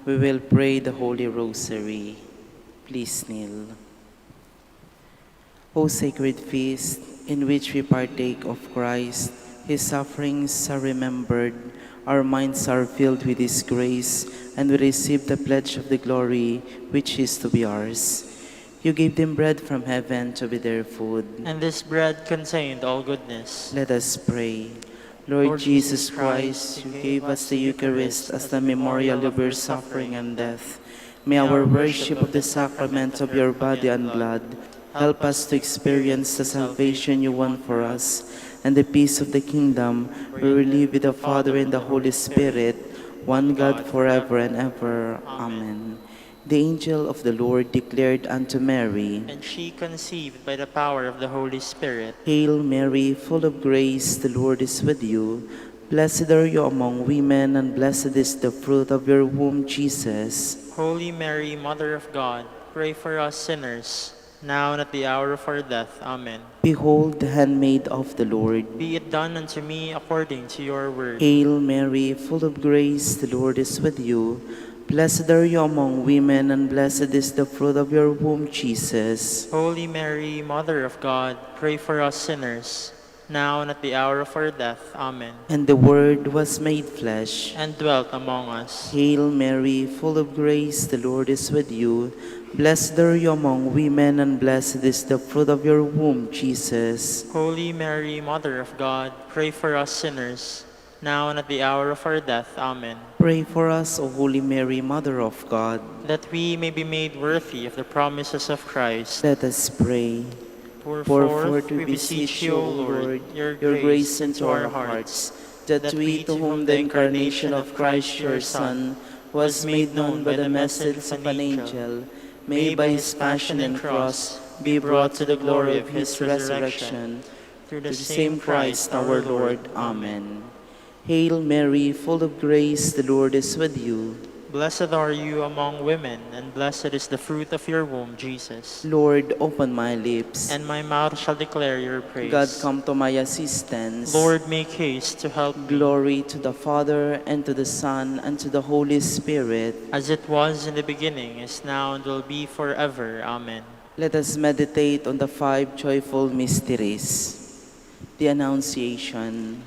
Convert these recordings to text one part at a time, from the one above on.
We will pray the Holy Rosary. Please kneel. O sacred feast, in which we partake of Christ, His sufferings are remembered, our minds are filled with His grace, and we receive the pledge of the glory which is to be ours. You gave them bread from heaven to be their food. And this bread contained all goodness. Let us pray. Lord Jesus Christ, you gave us the Eucharist as the memorial of your suffering and death. May our worship of the sacrament of your body and blood help us to experience the salvation you won for us and the peace of the kingdom where we live with the Father and the Holy Spirit, one God forever and ever. Amen. The angel of the Lord declared unto Mary, And she conceived by the power of the Holy Spirit. Hail Mary, full of grace, the Lord is with you. Blessed are you among women, and blessed is the fruit of your womb, Jesus. Holy Mary, Mother of God, pray for us sinners, now and at the hour of our death. Amen. Behold the handmaid of the Lord. Be it done unto me according to your word. Hail Mary, full of grace, the Lord is with you. Blessed are you among women, and blessed is the fruit of your womb, Jesus. Holy Mary, Mother of God, pray for us sinners, now and at the hour of our death. Amen. And the Word was made flesh and dwelt among us. Hail Mary, full of grace, the Lord is with you. Blessed are you among women, and blessed is the fruit of your womb, Jesus. Holy Mary, Mother of God, pray for us sinners, now and at the hour of our death. Amen. Pray for us, O Holy Mary, Mother of God, that we may be made worthy of the promises of Christ. Let us pray. Pour forth, we beseech you, O Lord, your grace into our hearts, that we, to whom the incarnation of Christ your Son was made known by the message of an angel, may by his passion and cross be brought to the glory of his resurrection. Through the same Christ our Lord. Amen. Hail Mary, full of grace, the Lord is with you. Blessed are you among women, and blessed is the fruit of your womb, Jesus. Lord, open my lips, and my mouth shall declare your praise. God, come to my assistance. Lord, make haste to help me. Glory to the Father, and to the Son, and to the Holy Spirit. As it was in the beginning, is now, and will be forever. Amen. Let us meditate on the 5 joyful mysteries. The Annunciation.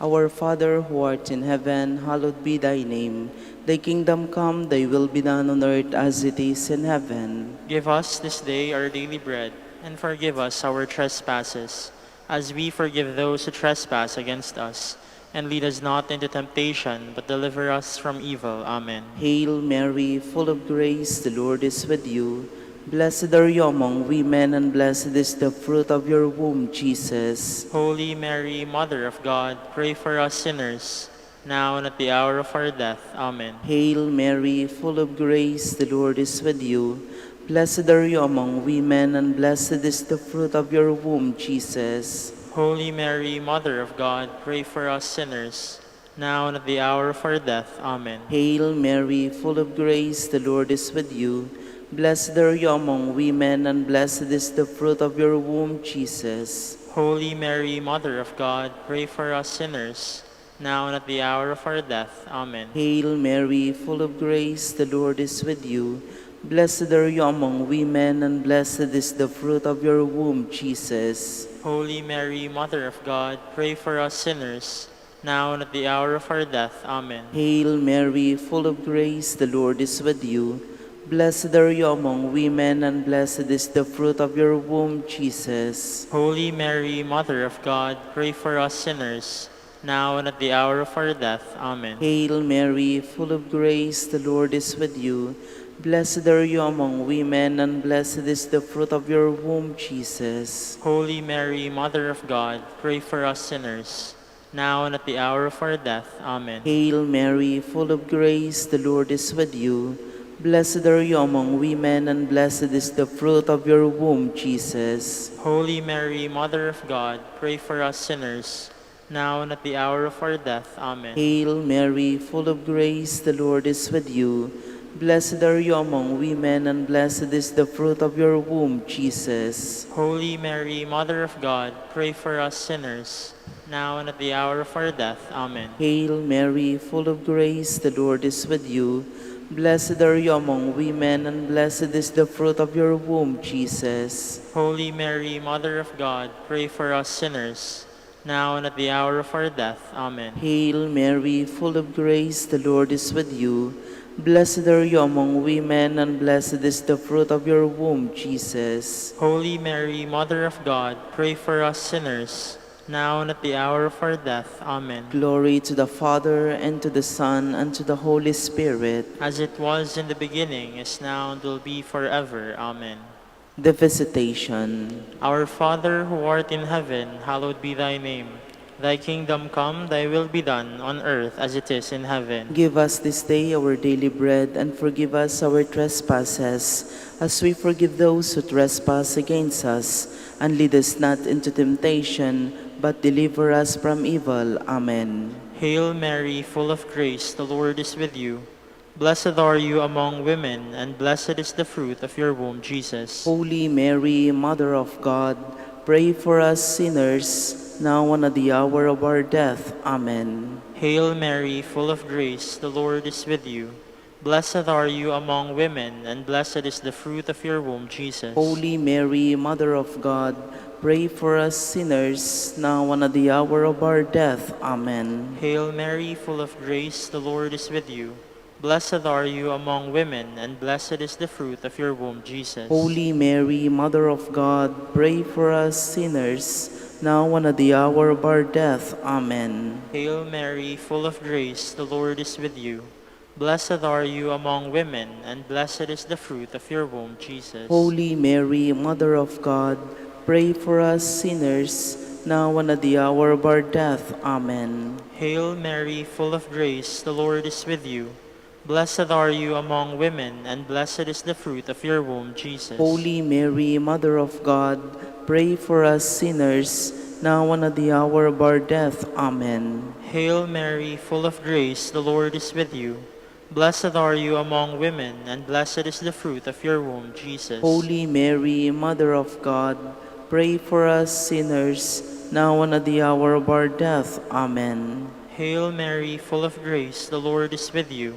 Our Father, who art in heaven, hallowed be thy name. Thy kingdom come, thy will be done on earth as it is in heaven. Give us this day our daily bread, and forgive us our trespasses, as we forgive those who trespass against us. And lead us not into temptation, but deliver us from evil. Amen. Hail Mary, full of grace, the Lord is with you. Blessed are you among women, and blessed is the fruit of your womb, Jesus. Holy Mary, Mother of God, pray for us sinners, now and at the hour of our death. Amen. Hail Mary, full of grace, the Lord is with you. Blessed are you among women, and blessed is the fruit of your womb, Jesus. Holy Mary, Mother of God, pray for us sinners, now and at the hour of our death. Amen. Hail Mary, full of grace, the Lord is with you. Blessed are you among women, and blessed is the fruit of your womb, Jesus. Holy Mary, Mother of God, pray for us sinners, now and at the hour of our death. Amen. Hail Mary, full of grace, the Lord is with you. Blessed are you among women, and blessed is the fruit of your womb, Jesus. Holy Mary, Mother of God, pray for us sinners, now and at the hour of our death. Amen. Hail Mary, full of grace, the Lord is with you. Blessed are you among women, and blessed is the fruit of your womb, Jesus. Holy Mary, Mother of God, pray for us sinners, now and at the hour of our death. Amen. Hail Mary, full of grace, the Lord is with you. Blessed are you among women, and blessed is the fruit of your womb, Jesus. Holy Mary, Mother of God, pray for us sinners, now and at the hour of our death. Amen. Hail Mary, full of grace, the Lord is with you. Blessed are you among women, and blessed is the fruit of your womb, Jesus. Holy Mary, Mother of God, pray for us sinners, now and at the hour of our death. Amen. Hail Mary, full of grace, the Lord is with you. Blessed are you among women, and blessed is the fruit of your womb, Jesus. Holy Mary, Mother of God, pray for us sinners, now and at the hour of our death. Amen. Hail Mary, full of grace, the Lord is with you. Blessed are you among women, and blessed is the fruit of your womb, Jesus. Holy Mary, Mother of God, pray for us sinners, now and at the hour of our death. Amen. Hail Mary, full of grace, the Lord is with you. Blessed are you among women, and blessed is the fruit of your womb, Jesus. Holy Mary, Mother of God, pray for us sinners, now and at the hour of our death. Amen. Glory to the Father, and to the Son, and to the Holy Spirit. As it was in the beginning, is now, and will be forever. Amen. The Visitation. Our Father, who art in heaven, hallowed be thy name. Thy kingdom come, thy will be done, on earth as it is in heaven. Give us this day our daily bread, and forgive us our trespasses, as we forgive those who trespass against us. And lead us not into temptation, but deliver us from evil. Amen. Hail Mary, full of grace, the Lord is with you. Blessed are you among women, and blessed is the fruit of your womb, Jesus. Holy Mary, Mother of God, pray for us sinners, now and at the hour of our death. Amen. Hail Mary, full of grace, the Lord is with you. Blessed are you among women, and blessed is the fruit of your womb, Jesus. Holy Mary, Mother of God, pray for us sinners, now and at the hour of our death. Amen. Hail Mary, full of grace, the Lord is with you. Blessed are you among women, and blessed is the fruit of your womb, Jesus. Holy Mary, Mother of God, pray for us sinners, now and at the hour of our death. Amen. Hail Mary, full of grace, the Lord is with you. Blessed are you among women, and blessed is the fruit of your womb, Jesus. Holy Mary, Mother of God, pray for us sinners, now and at the hour of our death. Amen. Hail Mary, full of grace, the Lord is with you. Blessed are you among women, and blessed is the fruit of your womb, Jesus. Holy Mary, Mother of God, pray for us sinners, now and at the hour of our death. Amen. Hail Mary, full of grace, the Lord is with you. Blessed are you among women, and blessed is the fruit of your womb, Jesus. Holy Mary, Mother of God, pray for us sinners, now and at the hour of our death. Amen. Hail Mary, full of grace, the Lord is with you.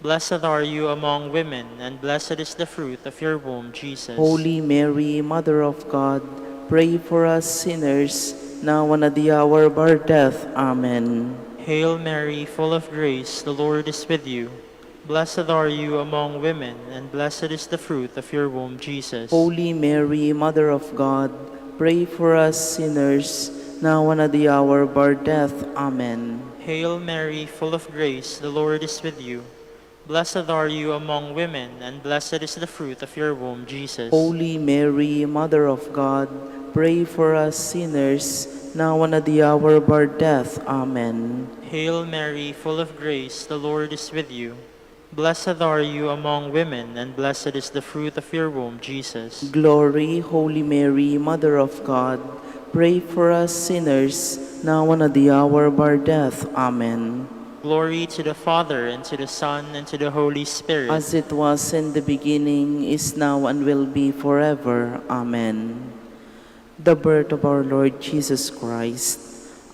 Blessed are you among women, and blessed is the fruit of your womb, Jesus. Holy Mary, Mother of God, pray for us sinners, now and at the hour of our death. Amen. Hail Mary, full of grace, the Lord is with you. Blessed are you among women, and blessed is the fruit of your womb, Jesus. Holy Mary, Mother of God, pray for us sinners, now and at the hour of our death. Amen. Hail Mary, full of grace, the Lord is with you. Blessed are you among women, and blessed is the fruit of your womb, Jesus. Holy Mary, Mother of God, pray for us sinners, now and at the hour of our death. Amen. Hail Mary, full of grace, the Lord is with you. Blessed are you among women, and blessed is the fruit of your womb, Jesus. Glory, Holy Mary, Mother of God, pray for us sinners, now and at the hour of our death. Amen. Glory to the Father, and to the Son, and to the Holy Spirit. As it was in the beginning, is now, and will be forever. Amen. The birth of our Lord Jesus Christ.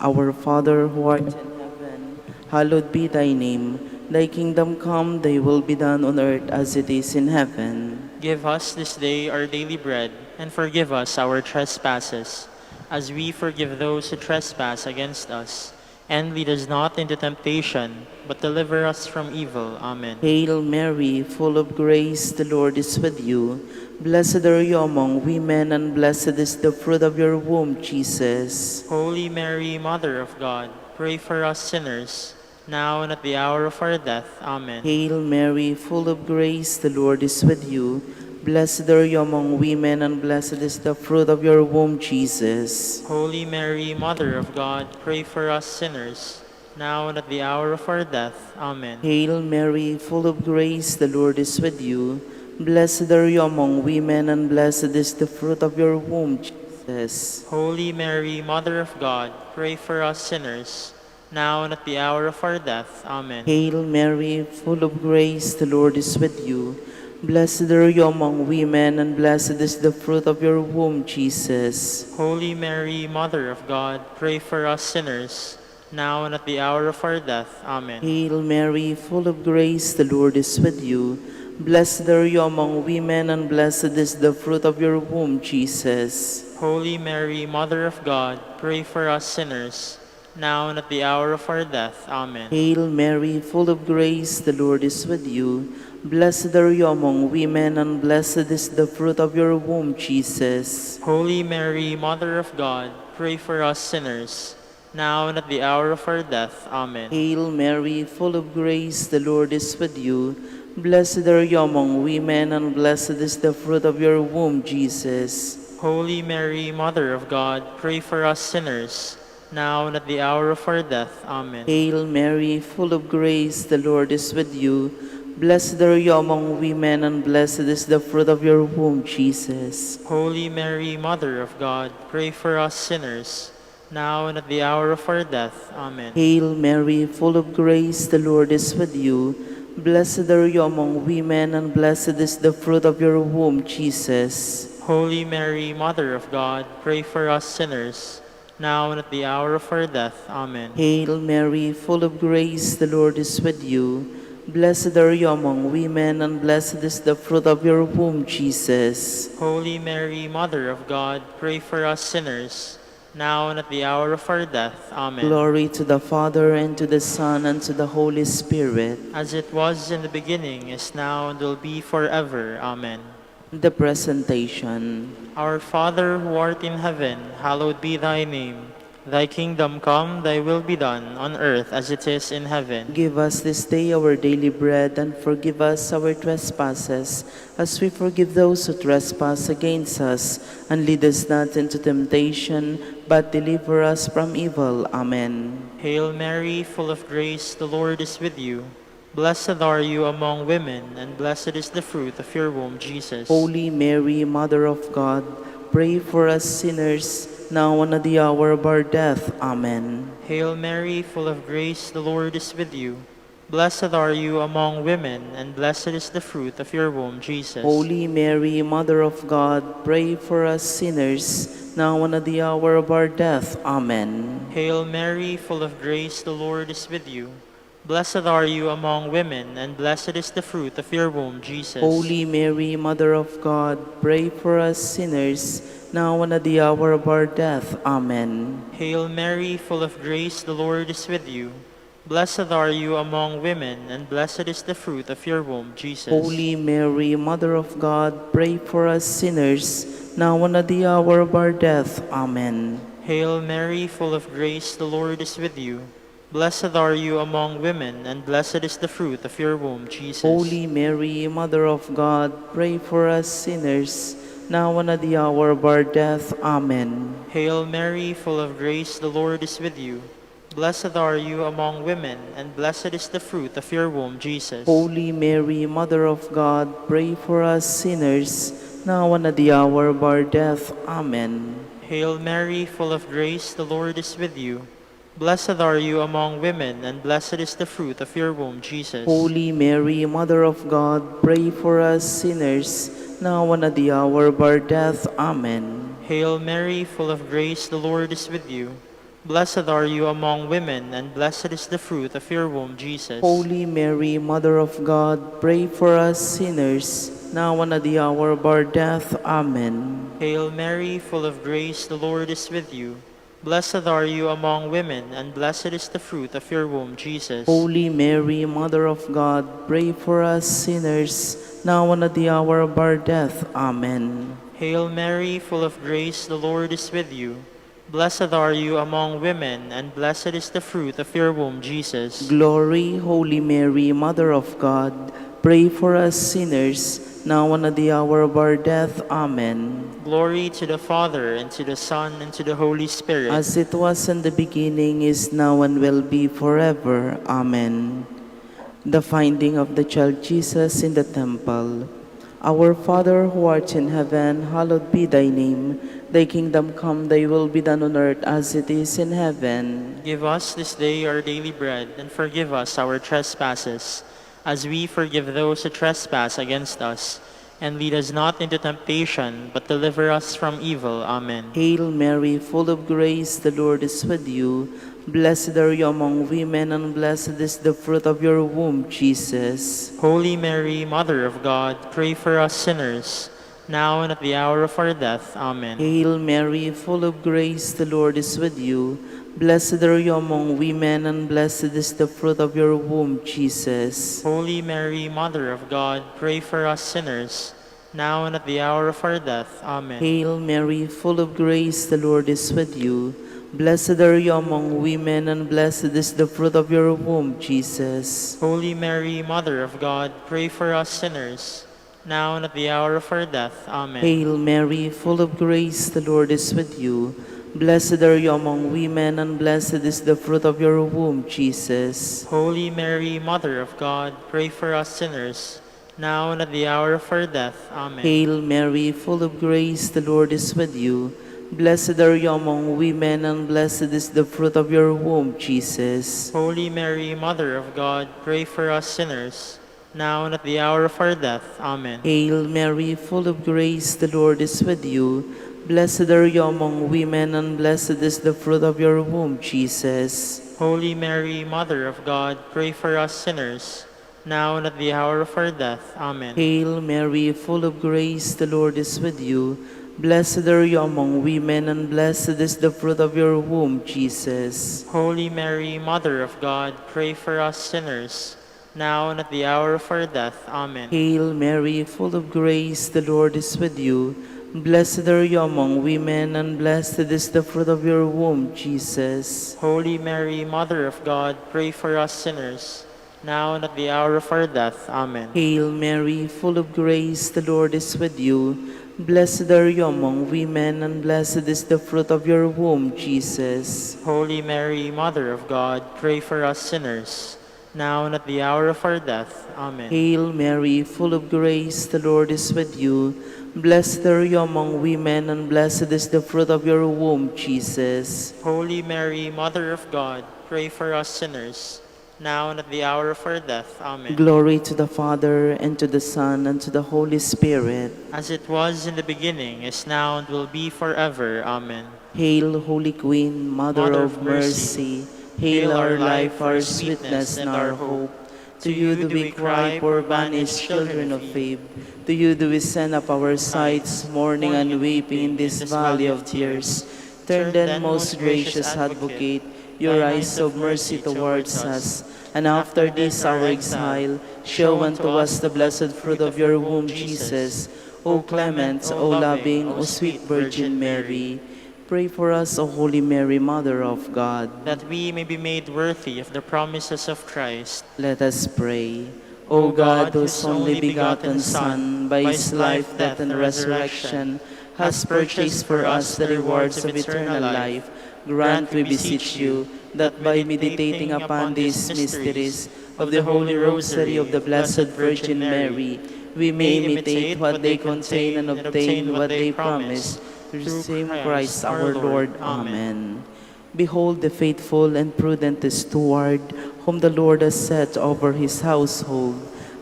Our Father who art in heaven, hallowed be thy name. Thy kingdom come, thy will be done on earth as it is in heaven. Give us this day our daily bread, and forgive us our trespasses, as we forgive those who trespass against us. And lead us not into temptation, but deliver us from evil. Amen. Hail Mary, full of grace, the Lord is with you. Blessed are you among women, and blessed is the fruit of your womb, Jesus. Holy Mary, Mother of God, pray for us sinners, now and at the hour of our death. Amen. Hail Mary, full of grace, the Lord is with you. Blessed are you among women, and blessed is the fruit of your womb, Jesus. Holy Mary, Mother of God, pray for us sinners, now and at the hour of our death. Amen. Hail Mary, full of grace, the Lord is with you. Blessed are you among women, and blessed is the fruit of your womb, Jesus. Holy Mary, Mother of God, pray for us sinners, now and at the hour of our death. Amen. Hail Mary, full of grace, the Lord is with you. Blessed are you among women, and blessed is the fruit of your womb, Jesus. Holy Mary, Mother of God, pray for us sinners, now and at the hour of our death. Amen. Hail Mary, full of grace, the Lord is with you. Blessed are you among women, and blessed is the fruit of your womb, Jesus. Holy Mary, Mother of God, pray for us sinners, now and at the hour of our death. Amen. Hail Mary, full of grace, the Lord is with you. Blessed are you among women, and blessed is the fruit of your womb, Jesus. Holy Mary, Mother of God, pray for us sinners, now and at the hour of our death. Amen. Hail Mary, full of grace, the Lord is with you. Blessed are you among women, and blessed is the fruit of your womb, Jesus. Holy Mary, Mother of God, pray for us sinners, now and at the hour of our death. Amen. Hail Mary, full of grace, the Lord is with you. Blessed are you among women, and blessed is the fruit of your womb, Jesus. Holy Mary, Mother of God, pray for us sinners, now and at the hour of our death. Amen. Hail Mary, full of grace, the Lord is with you. Blessed are you among women, and blessed is the fruit of your womb, Jesus. Holy Mary, Mother of God, pray for us sinners, now and at the hour of our death. Amen. Hail Mary, full of grace, the Lord is with you. Blessed are you among women, and blessed is the fruit of your womb, Jesus. Holy Mary, Mother of God, pray for us sinners, now and at the hour of our death. Amen. Glory to the Father, and to the Son, and to the Holy Spirit. As it was in the beginning, is now, and will be forever. Amen. The Presentation. Our Father who art in heaven, hallowed be thy name. Thy kingdom come, thy will be done, on earth as it is in heaven. Give us this day our daily bread, and forgive us our trespasses, as we forgive those who trespass against us. And lead us not into temptation, but deliver us from evil. Amen. Hail Mary, full of grace, the Lord is with you. Blessed are you among women, and blessed is the fruit of your womb, Jesus. Holy Mary, Mother of God, pray for us sinners, now and at the hour of our death. Amen. Hail Mary, full of grace, the Lord is with you. Blessed are you among women, and blessed is the fruit of your womb, Jesus. Holy Mary, Mother of God, pray for us sinners, now and at the hour of our death. Amen. Hail Mary, full of grace, the Lord is with you. Blessed are you among women, and blessed is the fruit of your womb, Jesus. Holy Mary, Mother of God, pray for us sinners, now and at the hour of our death. Amen. Hail Mary, full of grace, the Lord is with you. Blessed are you among women, and blessed is the fruit of your womb, Jesus. Holy Mary, Mother of God, pray for us sinners, now and at the hour of our death. Amen. Hail Mary, full of grace, the Lord is with you. Blessed are you among women, and blessed is the fruit of your womb, Jesus. Holy Mary, Mother of God, pray for us sinners, now and at the hour of our death. Amen. Hail Mary, full of grace, the Lord is with you. Blessed are you among women, and blessed is the fruit of your womb, Jesus. Holy Mary, Mother of God, pray for us sinners, now and at the hour of our death. Amen. Hail Mary, full of grace, the Lord is with you. Blessed are you among women, and blessed is the fruit of your womb, Jesus. Holy Mary, Mother of God, pray for us sinners, now and at the hour of our death. Amen. Hail Mary, full of grace, the Lord is with you. Blessed are you among women, and blessed is the fruit of your womb, Jesus. Holy Mary, Mother of God, pray for us sinners, now and at the hour of our death. Amen. Hail Mary, full of grace, the Lord is with you. Blessed are you among women, and blessed is the fruit of your womb, Jesus. Holy Mary, Mother of God, pray for us sinners, now and at the hour of our death. Amen. Hail Mary, full of grace, the Lord is with you. Blessed are you among women, and blessed is the fruit of your womb, Jesus. Glory, Holy Mary, Mother of God, pray for us sinners, now and at the hour of our death. Amen. Glory to the Father, and to the Son, and to the Holy Spirit. As it was in the beginning, is now, and will be forever. Amen. The finding of the child Jesus in the temple. Our Father who art in heaven, hallowed be thy name. Thy kingdom come, thy will be done on earth as it is in heaven. Give us this day our daily bread, and forgive us our trespasses, as we forgive those who trespass against us. And lead us not into temptation, but deliver us from evil. Amen. Hail Mary, full of grace, the Lord is with you. Blessed are you among women, and blessed is the fruit of your womb, Jesus. Holy Mary, Mother of God, pray for us sinners, now and at the hour of our death. Amen. Hail Mary, full of grace, the Lord is with you. Blessed are you among women, and blessed is the fruit of your womb, Jesus. Holy Mary, Mother of God, pray for us sinners, now and at the hour of our death. Amen. Hail Mary, full of grace, the Lord is with you. Blessed are you among women, and blessed is the fruit of your womb, Jesus. Holy Mary, Mother of God, pray for us sinners, now and at the hour of our death. Amen. Hail Mary, full of grace, the Lord is with you. Blessed are you among women, and blessed is the fruit of your womb, Jesus. Holy Mary, Mother of God, pray for us sinners, now and at the hour of our death. Amen. Hail Mary, full of grace, the Lord is with you. Blessed are you among women, and blessed is the fruit of your womb, Jesus. Holy Mary, Mother of God, pray for us sinners, now and at the hour of our death. Amen. Hail Mary, full of grace, the Lord is with you. Blessed are you among women, and blessed is the fruit of your womb, Jesus. Holy Mary, Mother of God, pray for us sinners, now and at the hour of our death. Amen. Hail Mary, full of grace, the Lord is with you. Blessed are you among women, and blessed is the fruit of your womb, Jesus. Holy Mary, Mother of God, pray for us sinners, now and at the hour of our death. Amen. Hail Mary, full of grace, the Lord is with you. Blessed are you among women, and blessed is the fruit of your womb, Jesus. Holy Mary, Mother of God, pray for us sinners, now and at the hour of our death. Amen. Hail Mary, full of grace, the Lord is with you. Blessed are you among women, and blessed is the fruit of your womb, Jesus. Holy Mary, Mother of God, pray for us sinners, now and at the hour of our death. Amen. Hail Mary, full of grace, the Lord is with you. Blessed are you among women, and blessed is the fruit of your womb, Jesus. Holy Mary, Mother of God, pray for us sinners, now and at the hour of our death. Amen. Glory to the Father, and to the Son, and to the Holy Spirit. As it was in the beginning, is now, and will be forever. Amen. Hail, Holy Queen, Mother of mercy. Hail our life, our sweetness, and our hope. To you do we cry, poor banished children of Eve. To you do we send up our sighs, mourning and weeping in this valley of tears. Turn then, most gracious Advocate, your eyes of mercy towards us, and after this our exile, show unto us the blessed fruit of your womb, Jesus. O clement, O loving, O sweet Virgin Mary, pray for us, O Holy Mary, Mother of God, that we may be made worthy of the promises of Christ. Let us pray. O God, whose only begotten Son, by his life, death, and resurrection, has purchased for us the rewards of eternal life, grant, we beseech you, that by meditating upon these mysteries of the Holy Rosary of the Blessed Virgin Mary, we may imitate what they contain and obtain what they promise. Through the same Christ our Lord. Amen. Behold the faithful and prudent steward, whom the Lord has set over his household.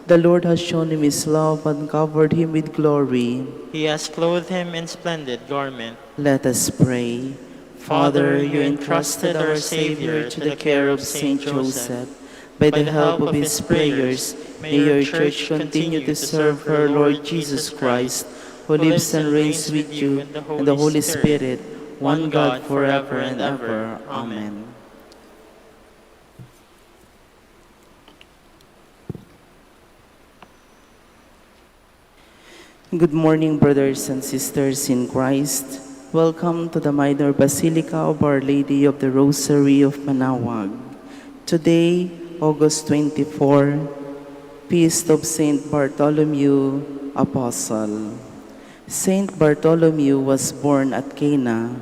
The Lord has shown him his love and covered him with glory. He has clothed him in splendid garment. Let us pray. Father, you entrusted our Savior to the care of Saint Joseph. By the help of his prayers, may your Church continue to serve her Lord Jesus Christ, who lives and reigns with you and the Holy Spirit, one God forever and ever. Amen. Good morning, brothers and sisters in Christ. Welcome to the Minor Basilica of Our Lady of the Rosary of Manaoag. Today, August 24, Feast of Saint Bartholomew, Apostle. Saint Bartholomew was born at Cana.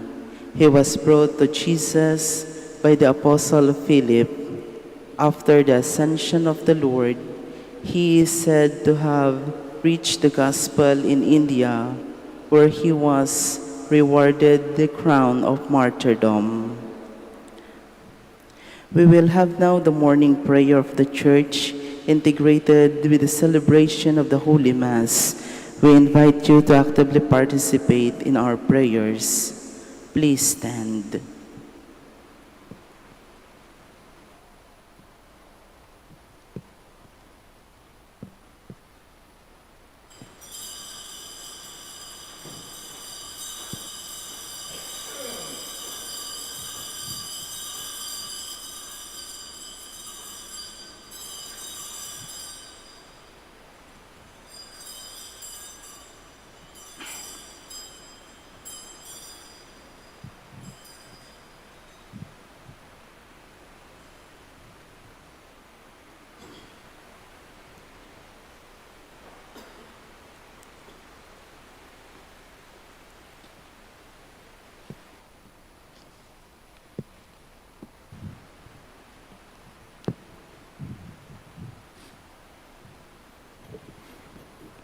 He was brought to Jesus by the Apostle Philip. After the ascension of the Lord, he is said to have preached the gospel in India, where he was rewarded the crown of martyrdom. We will have now the morning prayer of the Church integrated with the celebration of the Holy Mass. We invite you to actively participate in our prayers. Please stand.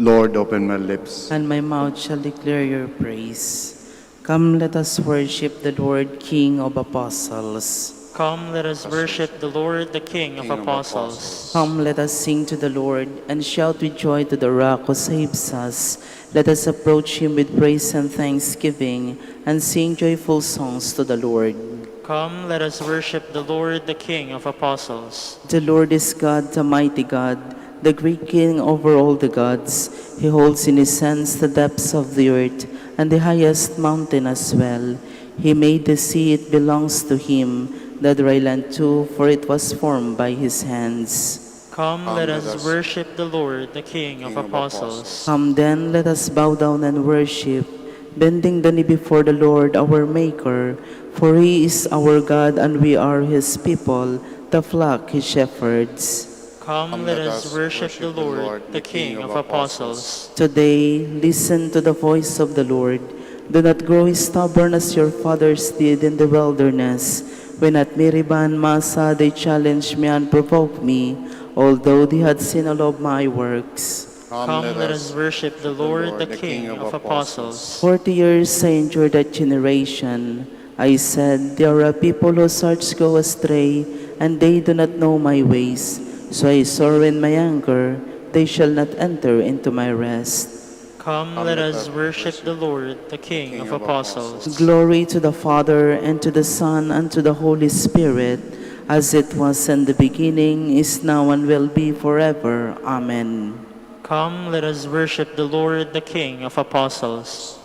Lord, open my lips. And my mouth shall declare your praise. Come, let us worship the Lord, King of apostles. Come, let us worship the Lord, the King of apostles. Come, let us sing to the Lord, and shout with joy to the Rock who saves us. Let us approach him with praise and thanksgiving, and sing joyful songs to the Lord. Come, let us worship the Lord, the King of apostles. The Lord is God, the mighty God, the great King over all the gods. He holds in his hands the depths of the earth, and the highest mountain as well. He made the sea, it belongs to him, the dry land too, for it was formed by his hands. Come, let us worship the Lord, the King of apostles. Come then, let us bow down and worship, bending the knee before the Lord our Maker, for he is our God and we are his people, the flock his shepherds. Come, let us worship the Lord, the King of apostles. Today, listen to the voice of the Lord. Do not grow stubborn as your fathers did in the wilderness, when at Meribah and Massa they challenged me and provoked me, although they had seen all of my works. Come, let us worship the Lord, the King of apostles. 40 years I endured that generation. I said, there are people whose hearts go astray, and they do not know my ways. So I swore in my anger, they shall not enter into my rest. Come, let us worship the Lord, the King of apostles. Glory to the Father, and to the Son, and to the Holy Spirit, as it was in the beginning, is now, and will be forever. Amen. Come, let us worship the Lord, the King of apostles.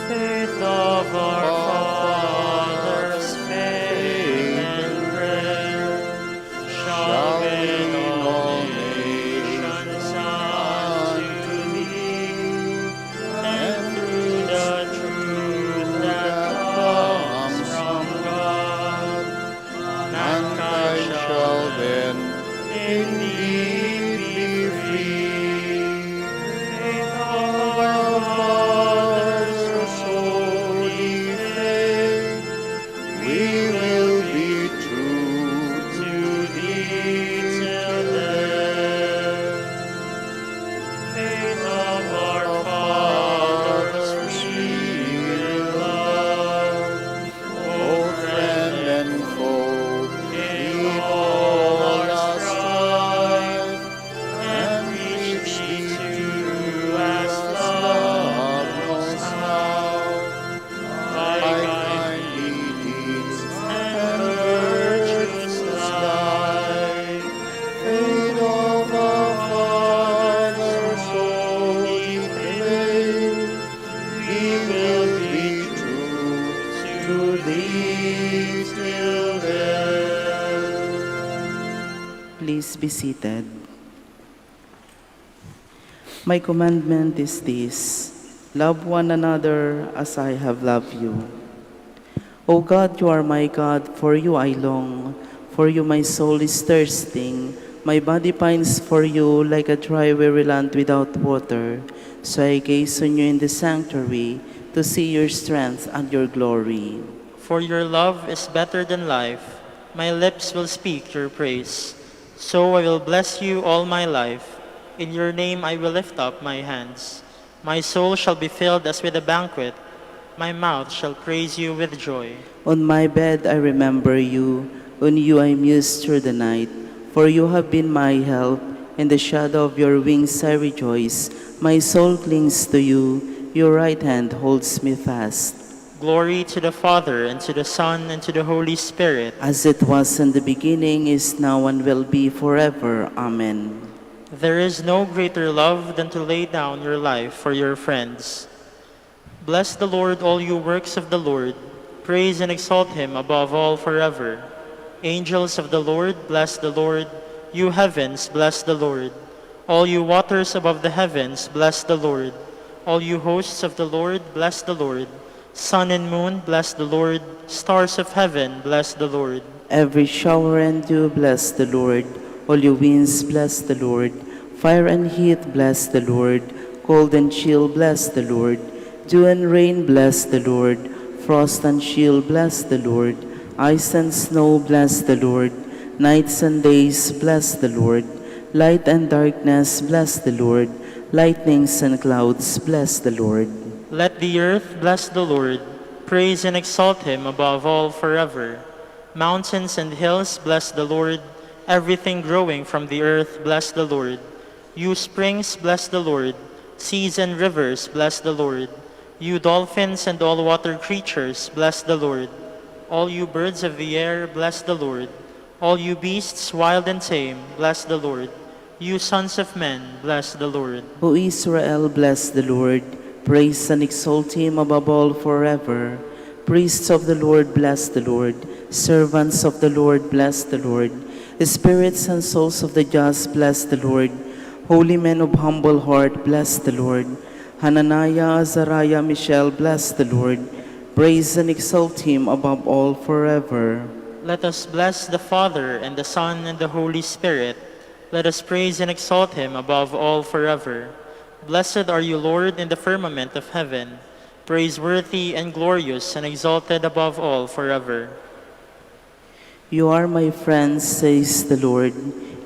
Faith of our fathers, faith and prayer, shall win all nations unto thee, and through the truth that comes from God, mankind shall then indeed be free. Faith of our fathers, whose holy faith, we will be true to thee till death. Faith of our fathers, we will love, both friend and foe, in all our strife, and reach thee to as love knows how, by kindly deeds and virtuous life. Faith of our fathers, holy faith, we will be true to thee till death. Please be seated. My commandment is this: love one another as I have loved you. O God, you are my God, for you I long, for you my soul is thirsting, My body pines for you like a dry weary land without water. So I gaze on you in the sanctuary to see your strength and your glory. For your love is better than life. My lips will speak your praise. So I will bless you all my life. In your name I will lift up my hands. My soul shall be filled as with a banquet. My mouth shall praise you with joy. On my bed I remember you. On you I muse through the night. For you have been my help. In the shadow of your wings I rejoice. My soul clings to you. Your right hand holds me fast. Glory to the Father, and to the Son, and to the Holy Spirit. As it was in the beginning, is now, and will be forever. Amen. There is no greater love than to lay down your life for your friends. Bless the Lord, all you works of the Lord. Praise and exalt him above all forever. Angels of the Lord, bless the Lord. You heavens, bless the Lord. All you waters above the heavens, bless the Lord. All you hosts of the Lord, bless the Lord. Sun and moon, bless the Lord. Stars of heaven, bless the Lord. Every shower and dew, bless the Lord. All you winds, bless the Lord. Fire and heat, bless the Lord. Cold and chill, bless the Lord. Dew and rain, bless the Lord. Frost and chill, bless the Lord. Ice and snow, bless the Lord. Nights and days, bless the Lord. Light and darkness, bless the Lord. Lightnings and clouds, bless the Lord. Let the earth bless the Lord. Praise and exalt him above all forever. Mountains and hills, bless the Lord. Everything growing from the earth, bless the Lord. You springs, bless the Lord. Seas and rivers, bless the Lord. You dolphins and all water creatures, bless the Lord. All you birds of the air, bless the Lord. All you beasts, wild and tame, bless the Lord. You sons of men, bless the Lord. O Israel, bless the Lord. Praise and exalt him above all forever. Priests of the Lord, bless the Lord. Servants of the Lord, bless the Lord. Spirits and souls of the just, bless the Lord. Holy men of humble heart, bless the Lord. Hananiah, Azariah, Mishael, bless the Lord. Praise and exalt him above all forever. Let us bless the Father, and the Son, and the Holy Spirit. Let us praise and exalt him above all forever. Blessed are you, Lord, in the firmament of heaven, praiseworthy and glorious and exalted above all forever. You are my friends, says the Lord,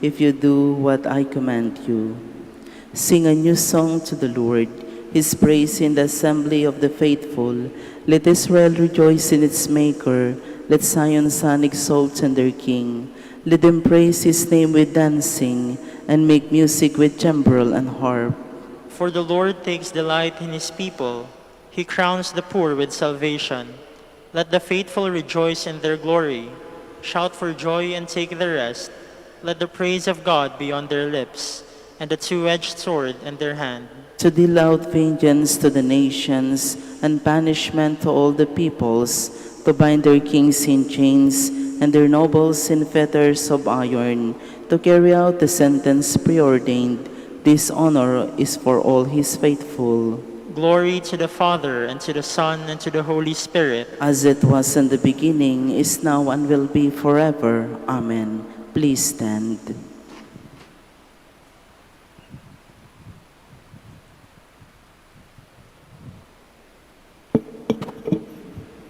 if you do what I command you. Sing a new song to the Lord, his praise in the assembly of the faithful. Let Israel rejoice in its Maker. Let Zion's son exult in their King. Let them praise his name with dancing, and make music with timbrel and harp. For the Lord takes delight in his people. He crowns the poor with salvation. Let the faithful rejoice in their glory. Shout for joy and take their rest. Let the praise of God be on their lips, and the two-edged sword in their hand. To deal out vengeance to the nations, and punishment to all the peoples, to bind their kings in chains, and their nobles in fetters of iron, to carry out the sentence preordained. This honor is for all his faithful. Glory to the Father, and to the Son, and to the Holy Spirit. As it was in the beginning, is now, and will be forever. Amen. Please stand.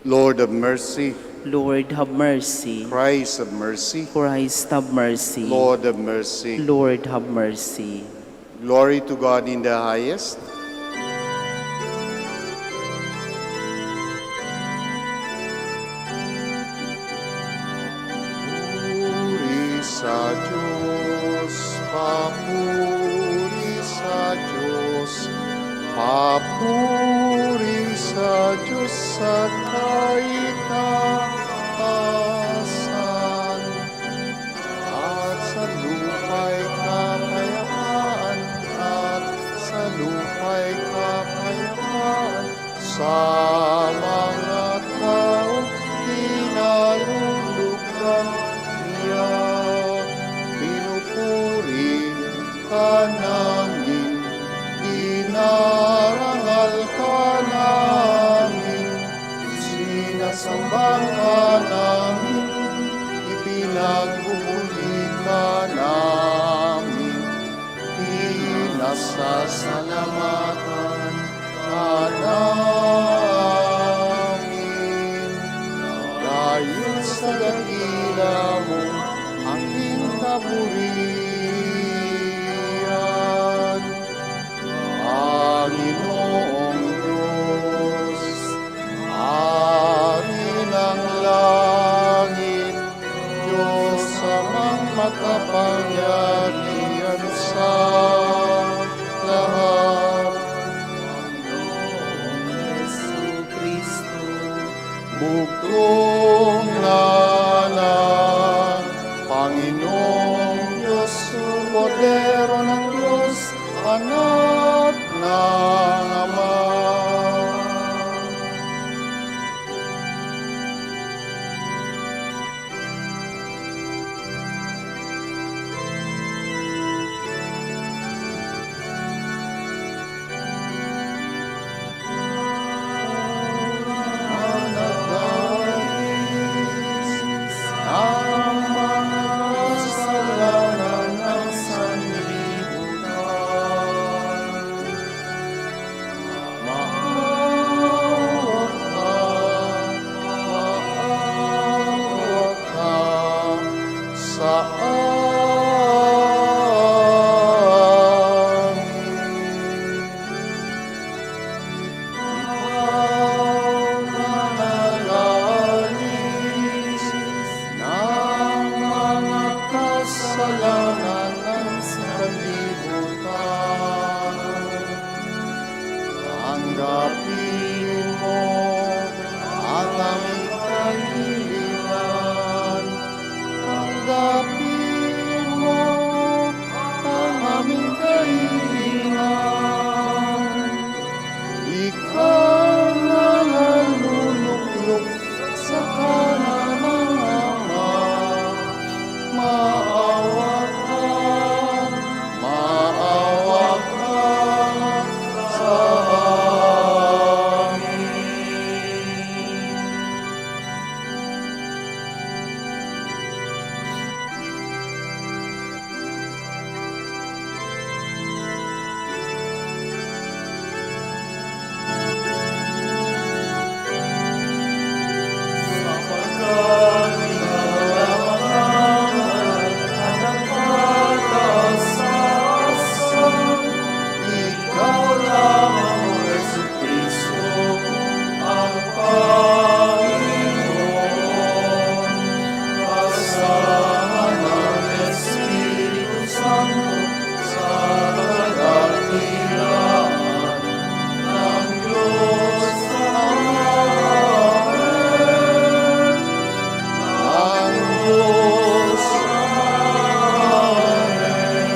Lord of mercy, Lord, have mercy. Christ of mercy, Christ, have mercy. Lord of mercy. Lord, have mercy. Glory to God in the highest. Papuri sa Diyos, papuri sa Diyos, papuri sa Diyos sa kaitaasan, at sa lupa'y kapayapaan, at sa lupa'y kapayapaan, sa mga taong kinalulugdan niya. Pinupuri ka namin, inarangal ka namin, sinasamba ka namin, ipinagbubuli ka namin. pasasalamatan ka namin. Dahil sa dakila mo aking kaburihan, Panginoong Diyos, Ari ng langit, Diyos amang makapangyarihan sa lahat. Panginoong Jesu-Kristo, bugtong lalang, Panginoong Diyos, Kordero ng Diyos, Anak ng Ama. Ang mga kasalanan ng sanlibutan, maawa ka sa amin. Ikaw nananalis ng mga kasalanan ng sanlibutan. Tanggapin mo ang aming kahilingan. Tanggapin mo ang aming kahilingan. Ikaw na naluluklok sa kanan ng Ama, maawa ka sa amin. Sapagkat pinaglamangan at ang pag-asasan, Ikaw lamang, O Jesucristo, ang Panginoon. Kasama ng Espiritu Santo sa kadakilaan ng Diyos Amen. Ng Diyos Amen.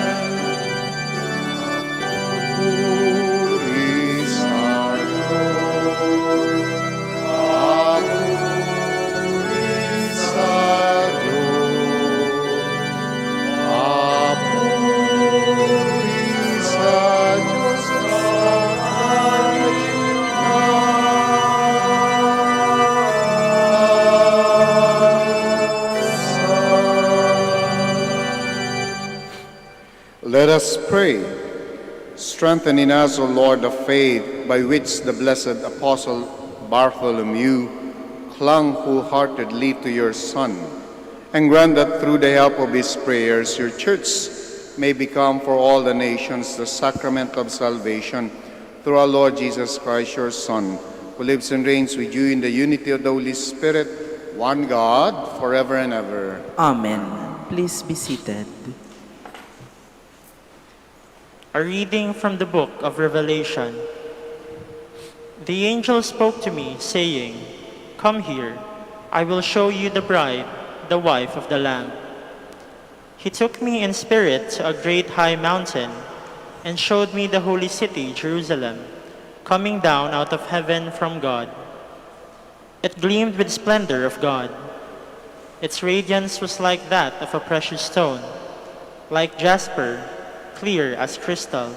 Puri sa Diyos, papuri sa Diyos, papuri sa Diyos Let us pray. Strengthen in us, O Lord, the faith by which the blessed Apostle Bartholomew clung wholeheartedly to your Son, and grant that through the help of his prayers, your Church may become for all the nations the sacrament of salvation through our Lord Jesus Christ, your Son, who lives and reigns with you in the unity of the Holy Spirit, one God, forever and ever. Amen. Please be seated. A reading from the book of Revelation. The angel spoke to me, saying, "Come here, I will show you the bride, the wife of the Lamb." He took me in spirit to a great high mountain, and showed me the holy city, Jerusalem, coming down out of heaven from God. It gleamed with splendor of God. Its radiance was like that of a precious stone, like jasper, clear as crystal.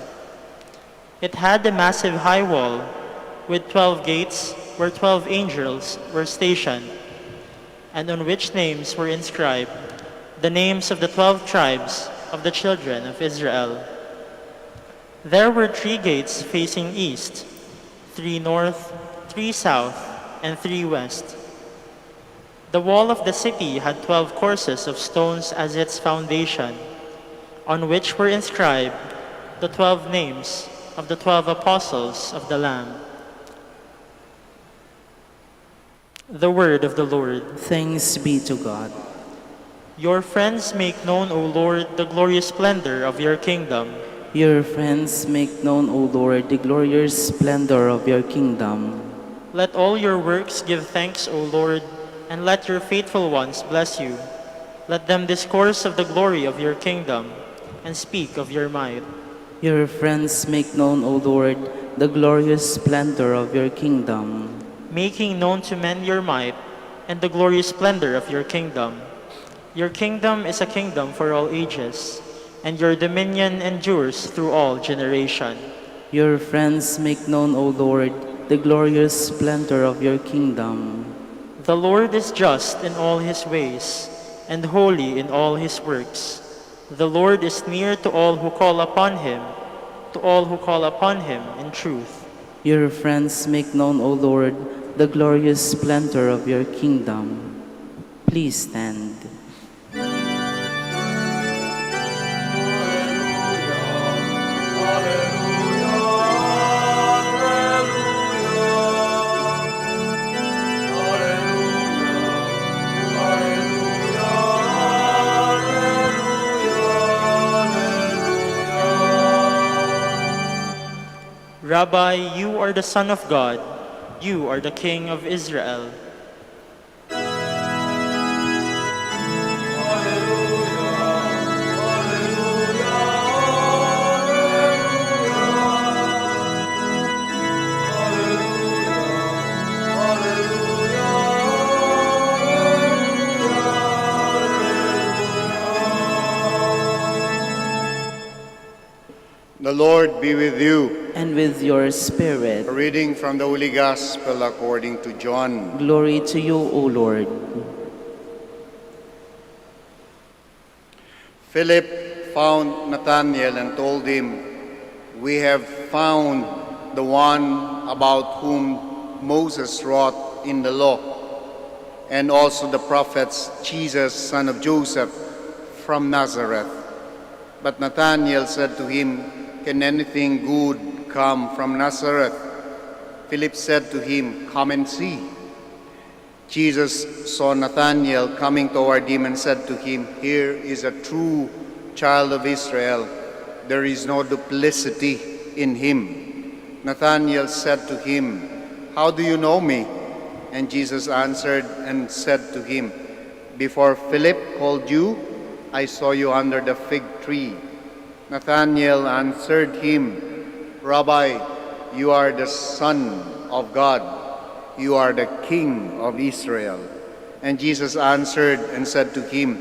It had a massive high wall with 12 gates where 12 angels were stationed, and on which names were inscribed, the names of the 12 tribes of the children of Israel. There were 3 gates facing east, 3 north, 3 south, and 3 west. The wall of the city had 12 courses of stones as its foundation, on which were inscribed the 12 names of the 12 apostles of the Lamb. The word of the Lord. Thanks be to God. Your friends make known, O Lord, the glorious splendor of your kingdom. Your friends make known, O Lord, the glorious splendor of your kingdom. Let all your works give thanks, O Lord, and let your faithful ones bless you. Let them discourse of the glory of your kingdom and speak of your might. Your friends make known, O Lord, the glorious splendor of your kingdom. Making known to men your might and the glorious splendor of your kingdom. Your kingdom is a kingdom for all ages, and your dominion endures through all generation. Your friends make known, O Lord, the glorious splendor of your kingdom. The Lord is just in all his ways, and holy in all his works. The Lord is near to all who call upon him, in truth. Your friends make known, O Lord, the glorious splendor of your kingdom. Please stand. Rabbi, you are the Son of God. You are the King of Israel. The Lord be with you. And with your spirit. A reading from the Holy Gospel according to John. Glory to you, O Lord. Philip found Nathanael and told him, "We have found the one about whom Moses wrote in the law, and also the prophets, Jesus, son of Joseph, from Nazareth." But Nathanael said to him, "Can anything good come from Nazareth?" Philip said to him, "Come and see." Jesus saw Nathanael coming toward him and said to him, "Here is a true child of Israel. There is no duplicity in him." Nathanael said to him, "How do you know me?" And Jesus answered and said to him, "Before Philip called you, I saw you under the fig tree." Nathanael answered him, "Rabbi, you are the Son of God. You are the King of Israel." And Jesus answered and said to him,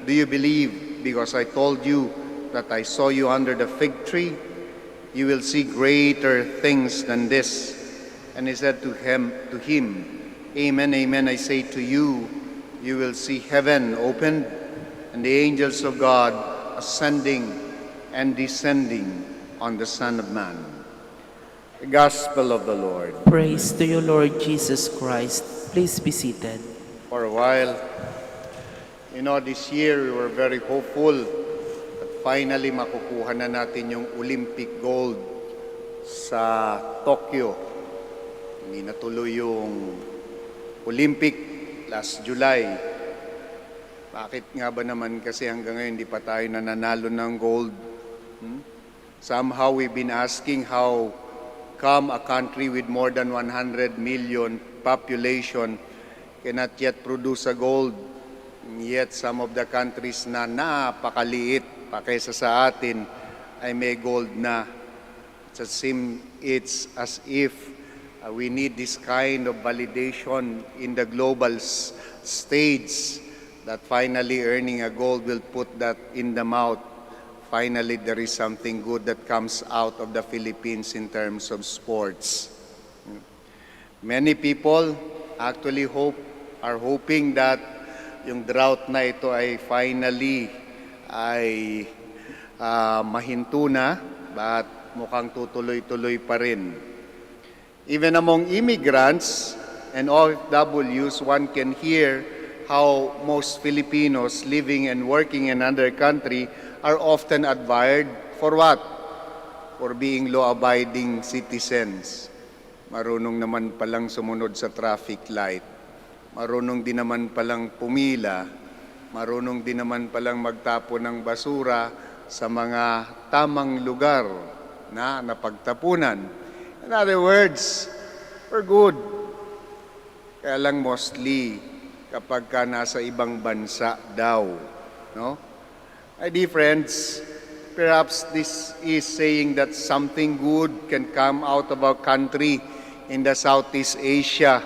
"Do you believe because I told you that I saw you under the fig tree? You will see greater things than this." And he said to him, "Amen, amen, I say to you, you will see heaven opened and the angels of God ascending and descending on the Son of Man." The Gospel of the Lord. Praise to you, Lord Jesus Christ. Please be seated. For a while, this year we were very hopeful that finally makukuha na natin yung Olympic gold sa Tokyo. Hindi natuloy yung Olympic last July. Bakit nga ba naman kasi hanggang ngayon hindi pa tayo nananalo ng gold? Somehow we've been asking how come a country with more than 100 million population cannot yet produce a gold. Yet some of the countries na napakaliit pa kaysa sa atin ay may gold na. It's as if we need this kind of validation in the global stage that finally earning a gold will put that in the mouth. Finally, there is something good that comes out of the Philippines in terms of sports. Many people actually are hoping that yung drought na ito ay finally mahinto na, but mukhang tutuloy-tuloy pa rin. Even among immigrants and OFWs, one can hear how most Filipinos living and working in another country are often admired for what? For being law-abiding citizens. Marunong naman palang sumunod sa traffic light. Marunong din naman palang pumila. Marunong din naman palang magtapon ng basura sa mga tamang lugar na napagtapunan. In other words, we're good. Kaya lang mostly kapag ka nasa ibang bansa daw. No? My dear friends, perhaps this is saying that something good can come out of our country in the Southeast Asia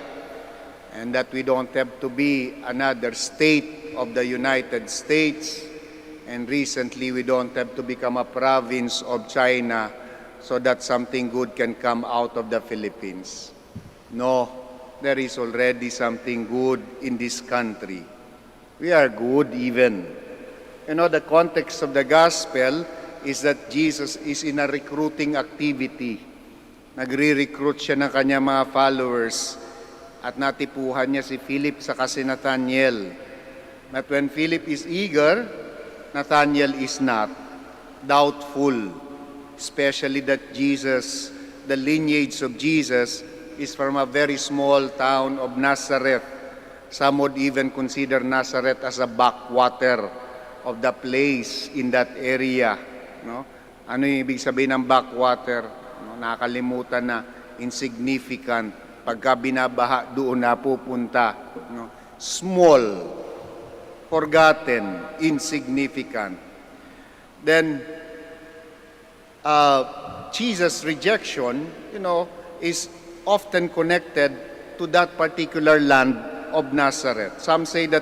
and that we don't have to be another state of the United States, and recently we don't have to become a province of China so that something good can come out of the Philippines. No, there is already something good in this country. We are good even. You know, the context of the gospel is that Jesus is in a recruiting activity. Nagre-recruit siya ng kanyang mga followers at natipuhan niya si Philip sa si Nathaniel. But when Philip is eager, Nathaniel is not. Doubtful, especially that Jesus, the lineage of Jesus, is from a very small town of Nazareth. Some would even consider Nazareth as a backwater of the place in that area. No? Ano yung ibig sabihin ng backwater? No? Nakalimutan na, insignificant. Pagka binabaha, doon na pupunta. No? Small, forgotten, insignificant. Then, Jesus' rejection, is often connected to that particular land of Nazareth. Some say that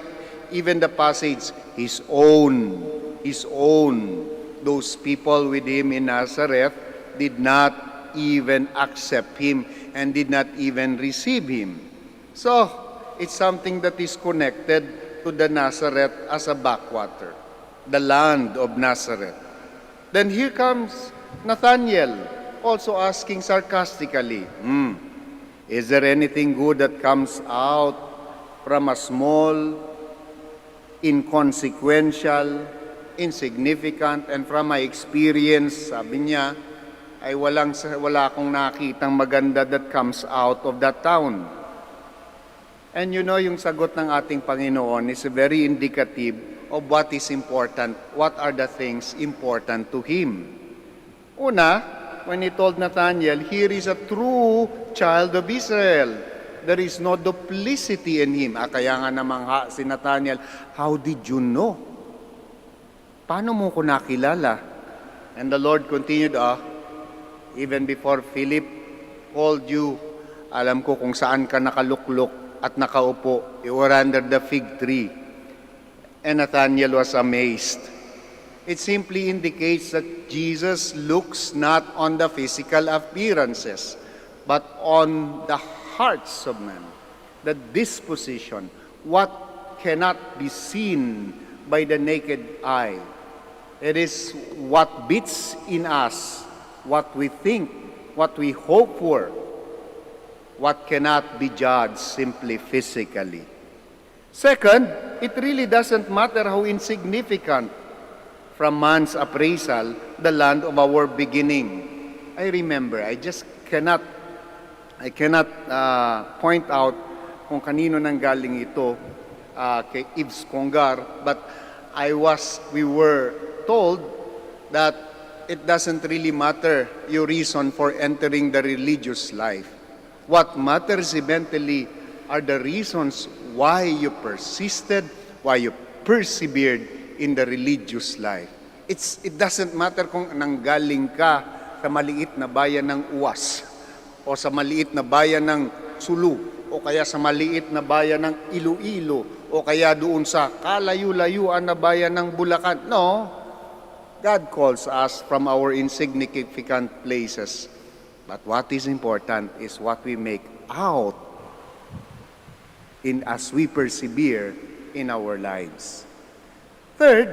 even the passage, his own, those people with him in Nazareth did not even accept him and did not even receive him. So, it's something that is connected to the Nazareth as a backwater, the land of Nazareth. Then here comes Nathaniel, also asking sarcastically, is there anything good that comes out from a small, inconsequential, insignificant, and from my experience, sabi niya, ay wala akong nakitang maganda that comes out of that town. And yung sagot ng ating Panginoon is very indicative of what is important, what are the things important to Him. Una, when He told Nathaniel, here is a true child of Israel. There is no duplicity in Him. Kaya nga namang si Nathaniel, how did you know? Paano mo ko nakilala? And the Lord continued, even before Philip called you, alam ko kung saan ka nakaluklok at nakaupo. You were under the fig tree. And Nathaniel was amazed. It simply indicates that Jesus looks not on the physical appearances, but on the hearts of men, the disposition, what cannot be seen by the naked eye. It is what beats in us, what we think, what we hope for, what cannot be judged simply physically. Second, it really doesn't matter how insignificant from man's appraisal the land of our beginning. I remember, I cannot point out kung kanino nang galing ito kay Ibs Congar, but we were told that it doesn't really matter your reason for entering the religious life. What matters eventually are the reasons why you persisted, why you persevered in the religious life. It doesn't matter kung nanggaling ka sa maliit na bayan ng Uwas, o sa maliit na bayan ng Sulu, o kaya sa maliit na bayan ng Iloilo, o kaya doon sa kalayu-layuan na bayan ng Bulacan. No, God calls us from our insignificant places. But what is important is what we make out as we persevere in our lives. Third,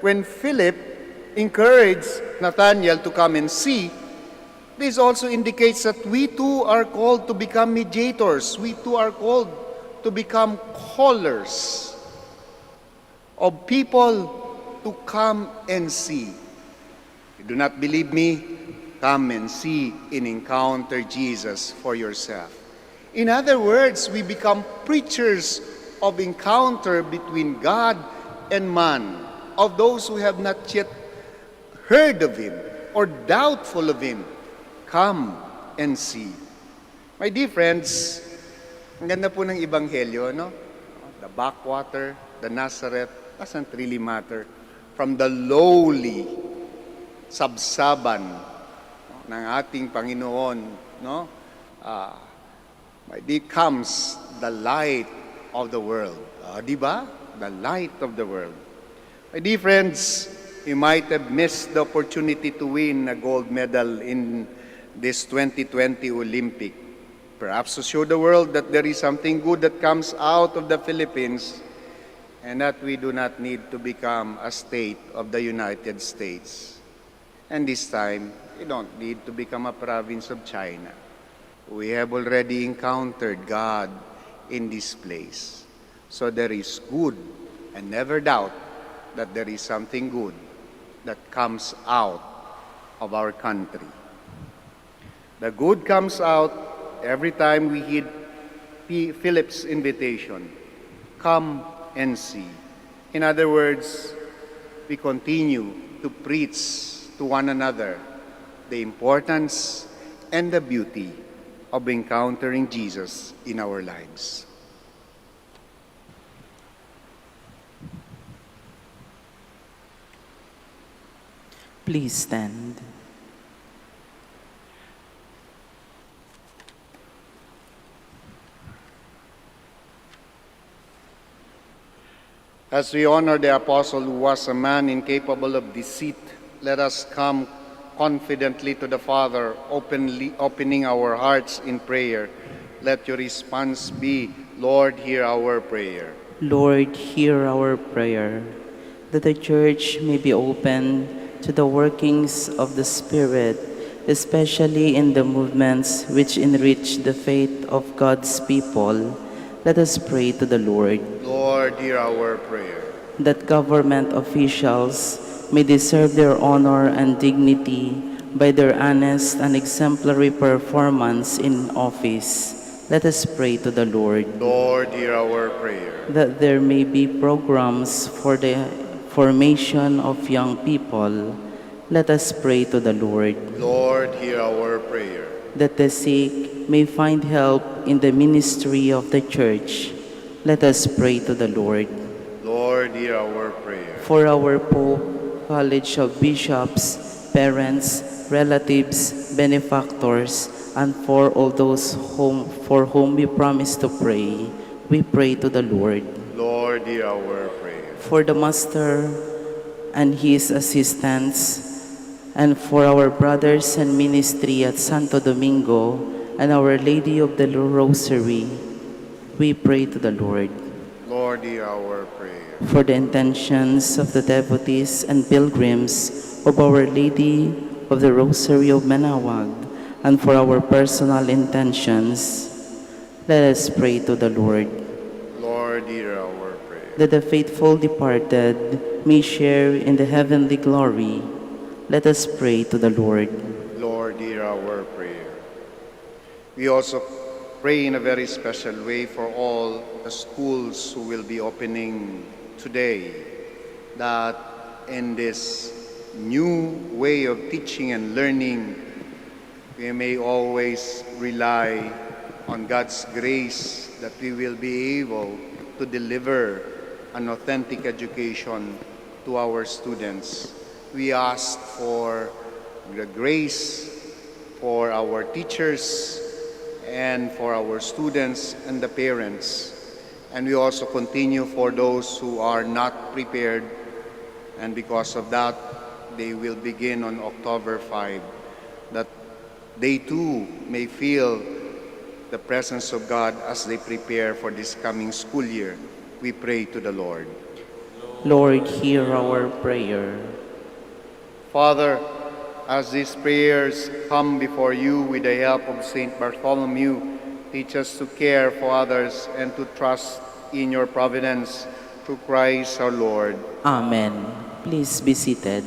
when Philip encouraged Nathaniel to come and see, This also indicates that we too are called to become mediators. We too are called to become callers of people to come and see. You do not believe me? Come and see and encounter Jesus for yourself. In other words, we become preachers of encounter between God and man, of those who have not yet heard of Him or doubtful of Him. Come and see. My dear friends, ang ganda po ng Ebanghelyo, no? The backwater, the Nazareth, doesn't really matter. From the lowly sabsaban ng ating Panginoon, no? It comes the light of the world. Di ba? The light of the world. My dear friends, you might have missed the opportunity to win a gold medal in this 2020 Olympic. Perhaps to show the world that there is something good that comes out of the Philippines and that we do not need to become a state of the United States. And this time, we don't need to become a province of China. We have already encountered God in this place. So there is good, and never doubt that there is something good that comes out of our country. The good comes out every time we heed Philip's invitation. Come and see. In other words, we continue to preach to one another the importance and the beauty of encountering Jesus in our lives. Please stand. As we honor the apostle who was a man incapable of deceit, let us come confidently to the Father, opening our hearts in prayer. Let your response be, Lord, hear our prayer. Lord, hear our prayer, that the Church may be open to the workings of the Spirit, especially in the movements which enrich the faith of God's people. Let us pray to the Lord. Lord, hear our prayer. That government officials may deserve their honor and dignity by their honest and exemplary performance in office. Let us pray to the Lord. Lord, hear our prayer. That there may be programs for the formation of young people. Let us pray to the Lord. Lord, hear our prayer. That the sick may find help in the ministry of the Church. Let us pray to the Lord. Lord, hear our prayer. For our Pope, College of Bishops, parents, relatives, benefactors, and for all those for whom we promise to pray, we pray to the Lord. Lord, hear our prayer. For the Master and his assistants, and for our brothers and ministry at Santo Domingo and Our Lady of the Rosary, we pray to the Lord. Lord, hear our prayer. For the intentions of the devotees and pilgrims of Our Lady of the Rosary of Manaoag, and for our personal intentions, let us pray to the Lord. Lord, hear our prayer. That the faithful departed may share in the heavenly glory, let us pray to the Lord. Lord, hear our prayer. We also pray in a very special way for all the schools who will be opening today, that in this new way of teaching and learning, we may always rely on God's grace that we will be able to deliver an authentic education to our students. We ask for the grace for our teachers and for our students and the parents. And we also continue for those who are not prepared, and because of that, they will begin on October 5, that they too may feel the presence of God as they prepare for this coming school year. We pray to the Lord. Lord, hear our prayer. Father, As these prayers come before you with the help of Saint Bartholomew, teach us to care for others and to trust in your providence through Christ our Lord. Amen. Please be seated.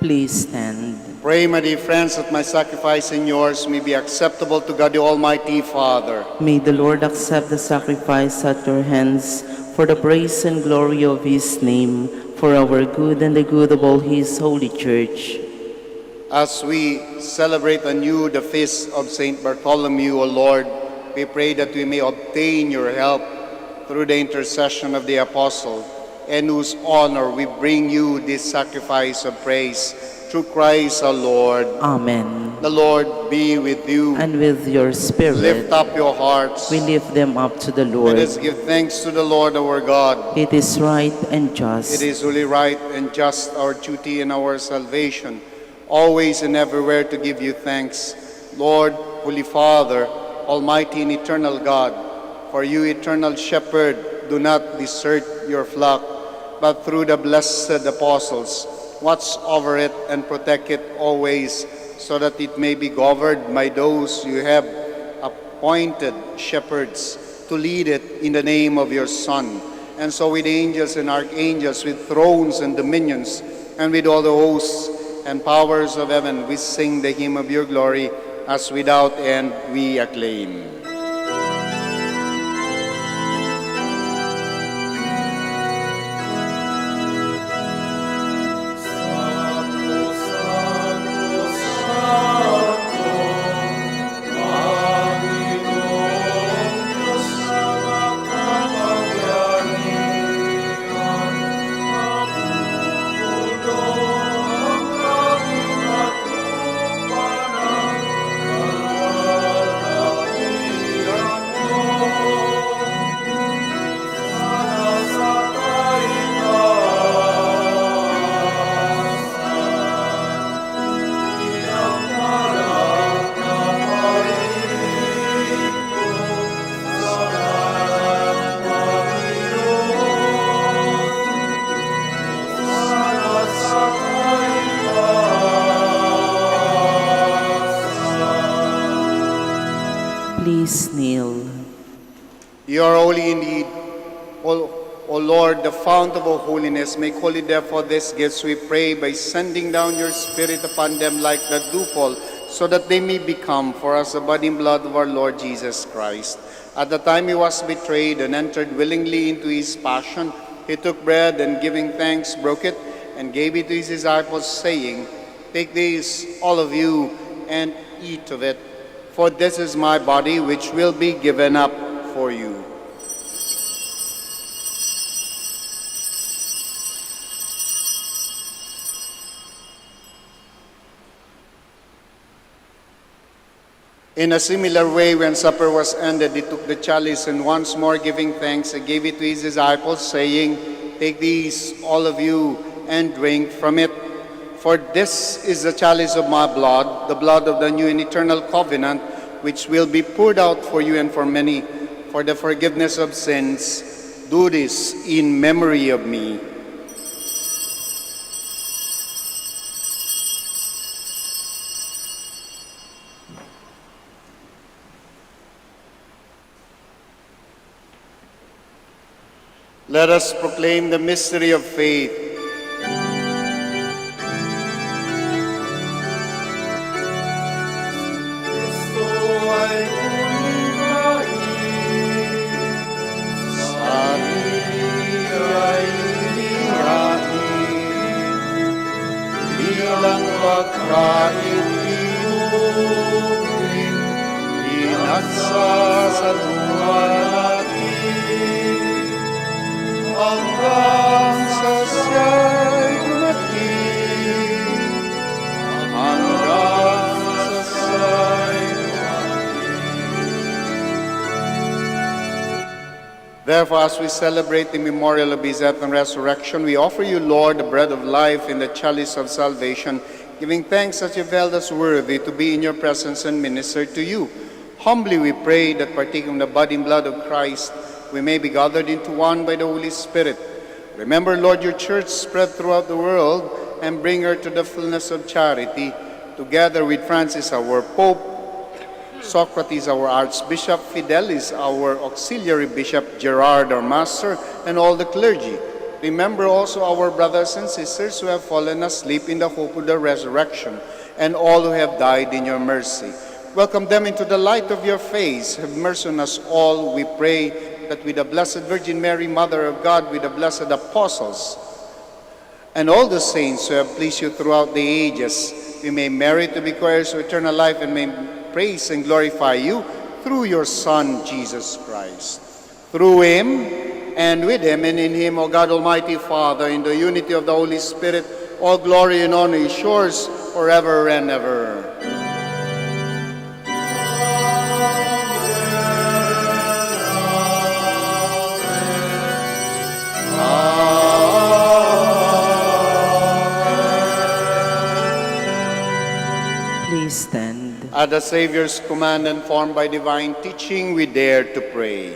Please stand. Pray, my dear friends, that my sacrifice and yours may be acceptable to God the Almighty Father. May the Lord accept the sacrifice at your hands for the praise and glory of his name, for our good and the good of all his holy church. As we celebrate anew the feast of Saint Bartholomew, O Lord, we pray that we may obtain your help through the intercession of the apostle, in whose honor we bring you this sacrifice of praise, through Christ our Lord. Amen. The Lord be with you. And with your spirit, Lift up your hearts. we lift them up to the Lord. Let us give thanks to the Lord our God. It is right and just. It is really right and just, our duty and our salvation, always and everywhere to give you thanks. Lord, Holy Father, Almighty and eternal God, for you, eternal shepherd, do not desert your flock, but through the blessed apostles, watch over it and protect it always, so that it may be governed by those you have appointed shepherds to lead it in the name of your Son. And so with angels and archangels, with thrones and dominions, and with all the hosts and powers of heaven, we sing the hymn of your glory, as without end we acclaim. Please kneel. You are holy indeed, O Lord, the fount of all holiness. Make holy therefore these gifts, we pray, by sending down your Spirit upon them like the dewfall, so that they may become for us the body and blood of our Lord Jesus Christ. At the time he was betrayed and entered willingly into his passion, he took bread and, giving thanks, broke it and gave it to his disciples, saying, "Take this, all of you, and eat of it, for this is my body, which will be given up for you." In a similar way, when supper was ended, he took the chalice and once more giving thanks, he gave it to his disciples, saying, "Take these, all of you, and drink from it. For this is the chalice of my blood, the blood of the new and eternal covenant, which will be poured out for you and for many, for the forgiveness of sins. Do this in memory of me." Let us proclaim the mystery of faith. Kristo ay ulitin, sarili ay inihain, bilang pagkain inumin, pinagsasaluhan natin, hanggang sa siya'y dumating, hanggang sa siya'y dumating. Therefore, as we celebrate the memorial of his death and resurrection, we offer you, Lord, the bread of life and the chalice of salvation, giving thanks that you've held us worthy to be in your presence and minister to you. Humbly we pray that partaking of the body and blood of Christ, we may be gathered into one by the Holy Spirit. Remember, Lord, your church spread throughout the world and bring her to the fullness of charity, together with Francis, our Pope, Socrates, our Archbishop, Fidelis, our Auxiliary Bishop, Gerard, our Master, and all the clergy. Remember also our brothers and sisters who have fallen asleep in the hope of the resurrection, and all who have died in your mercy. Welcome them into the light of your face. Have mercy on us all, we pray, that with the Blessed Virgin Mary, Mother of God, with the blessed apostles, and all the saints who have pleased you throughout the ages, we may merit to be heirs of eternal life and may praise and glorify you through your Son, Jesus Christ. Through him, and with him, and in him, O God, Almighty Father, in the unity of the Holy Spirit, all glory and honor is yours forever and ever. Please stand. At the Savior's command and formed by divine teaching, we dare to pray.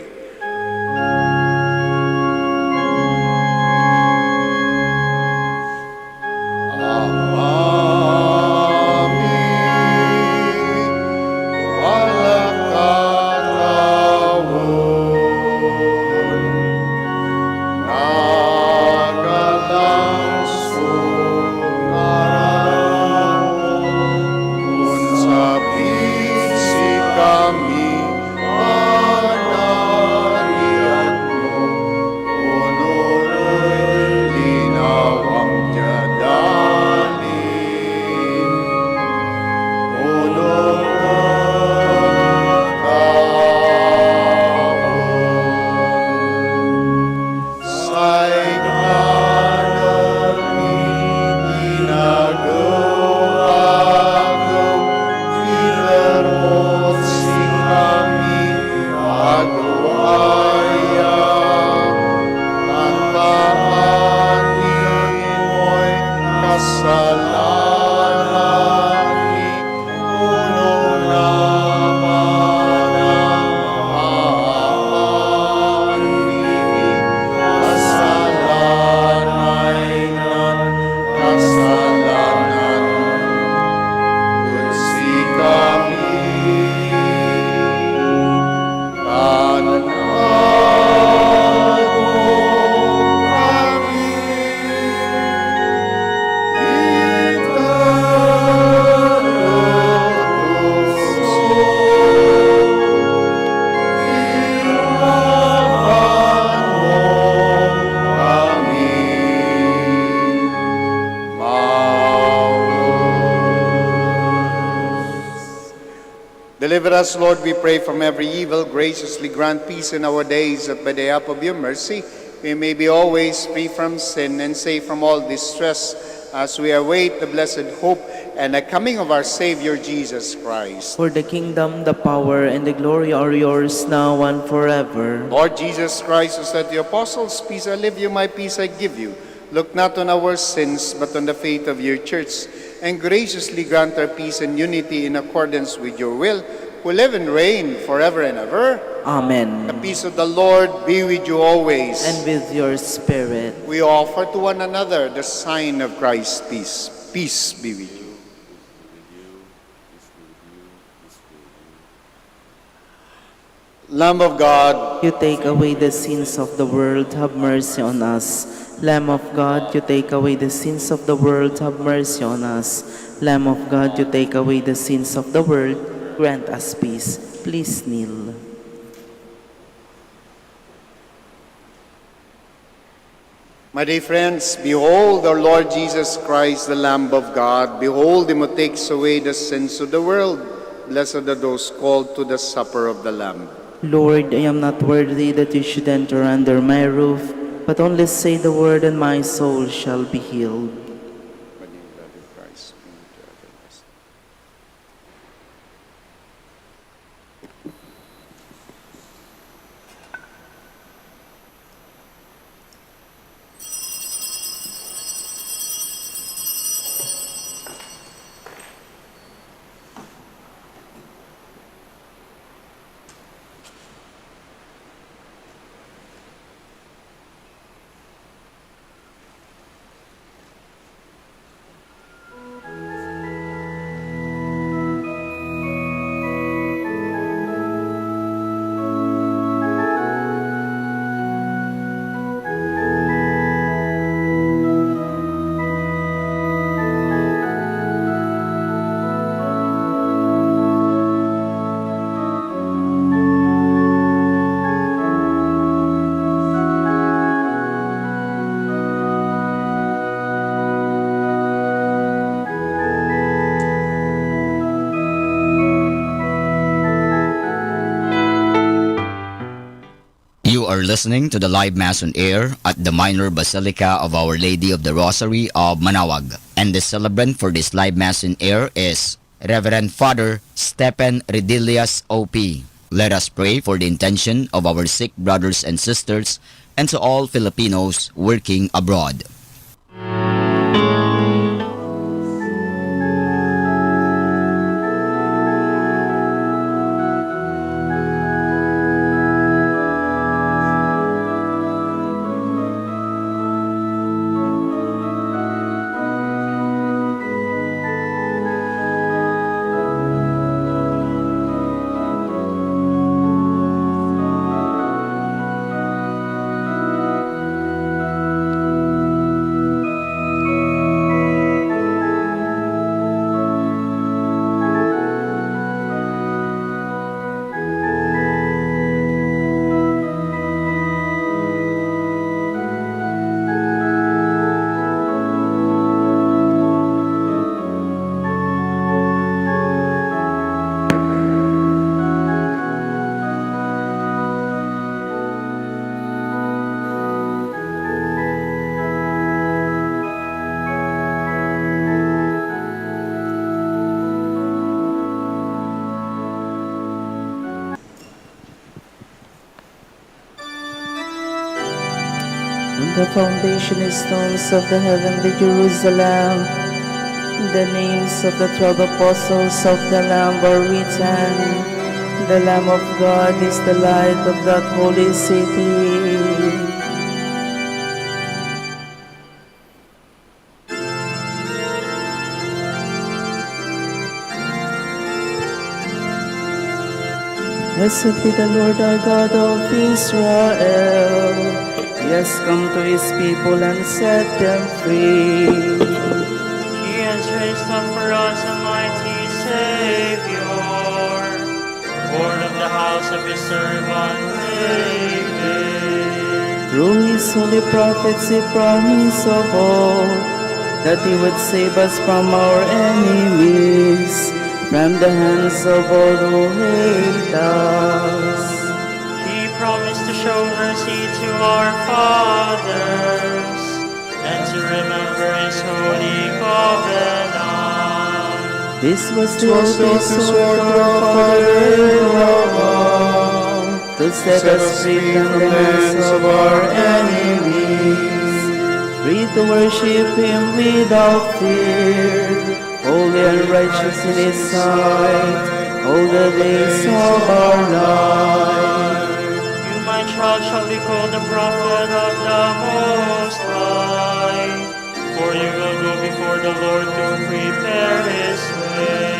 Deliver us, Lord, we pray, from every evil. Graciously grant peace in our days, that by the help of your mercy we may be always free from sin and safe from all distress, as we await the blessed hope and the coming of our Savior Jesus Christ. For the kingdom, the power, and the glory are yours now and forever. Lord Jesus Christ, who said to the apostles, "Peace I leave you, my peace I give you," look not on our sins, but on the faith of your church, and graciously grant our peace and unity in accordance with your will, who live and reign forever and ever. Amen. The peace of the Lord be with you always. And with your spirit. We offer to one another the sign of Christ's peace. Peace be with you. Lamb of God, You take away the sins of the world, have mercy on us. Lamb of God, you take away the sins of the world, have mercy on us. Lamb of God, you take away the sins of the world, grant us peace. Please kneel. my dear friends, behold our Lord Jesus Christ, the Lamb of God. Behold him who takes away the sins of the world. Blessed are those called to the supper of the Lamb. Lord, I am not worthy that you should enter under my roof, but only say the word and my soul shall be healed. You are listening to the live Mass on air at the Minor Basilica of Our Lady of the Rosary of Manaoag. And the celebrant for this live Mass on air is Reverend Father Stephen Redilias OP. Let us pray for the intention of our sick brothers and sisters and to all Filipinos working abroad. On the foundation stones of the heavenly Jerusalem, the names of the 12 apostles of the Lamb are written. The Lamb of God is the light of that holy city. Blessed be the Lord our God of Israel. He has come to his people and set them free. He has raised up for us a mighty Savior, born of the house of his servant David. Through his holy prophets he promised of old that he would save us from our enemies, from the hands of all who hate us. He promised to show mercy to our fathers and to remember his holy covenant. This was the Was the episode sword of of our Father Abraham, to set us free from the hands of our enemies, free to worship Him without fear, holy and righteous in His sight, all the days of our life. You, my child, shall be called the prophet of the Most High, for you will go before the Lord to prepare His way,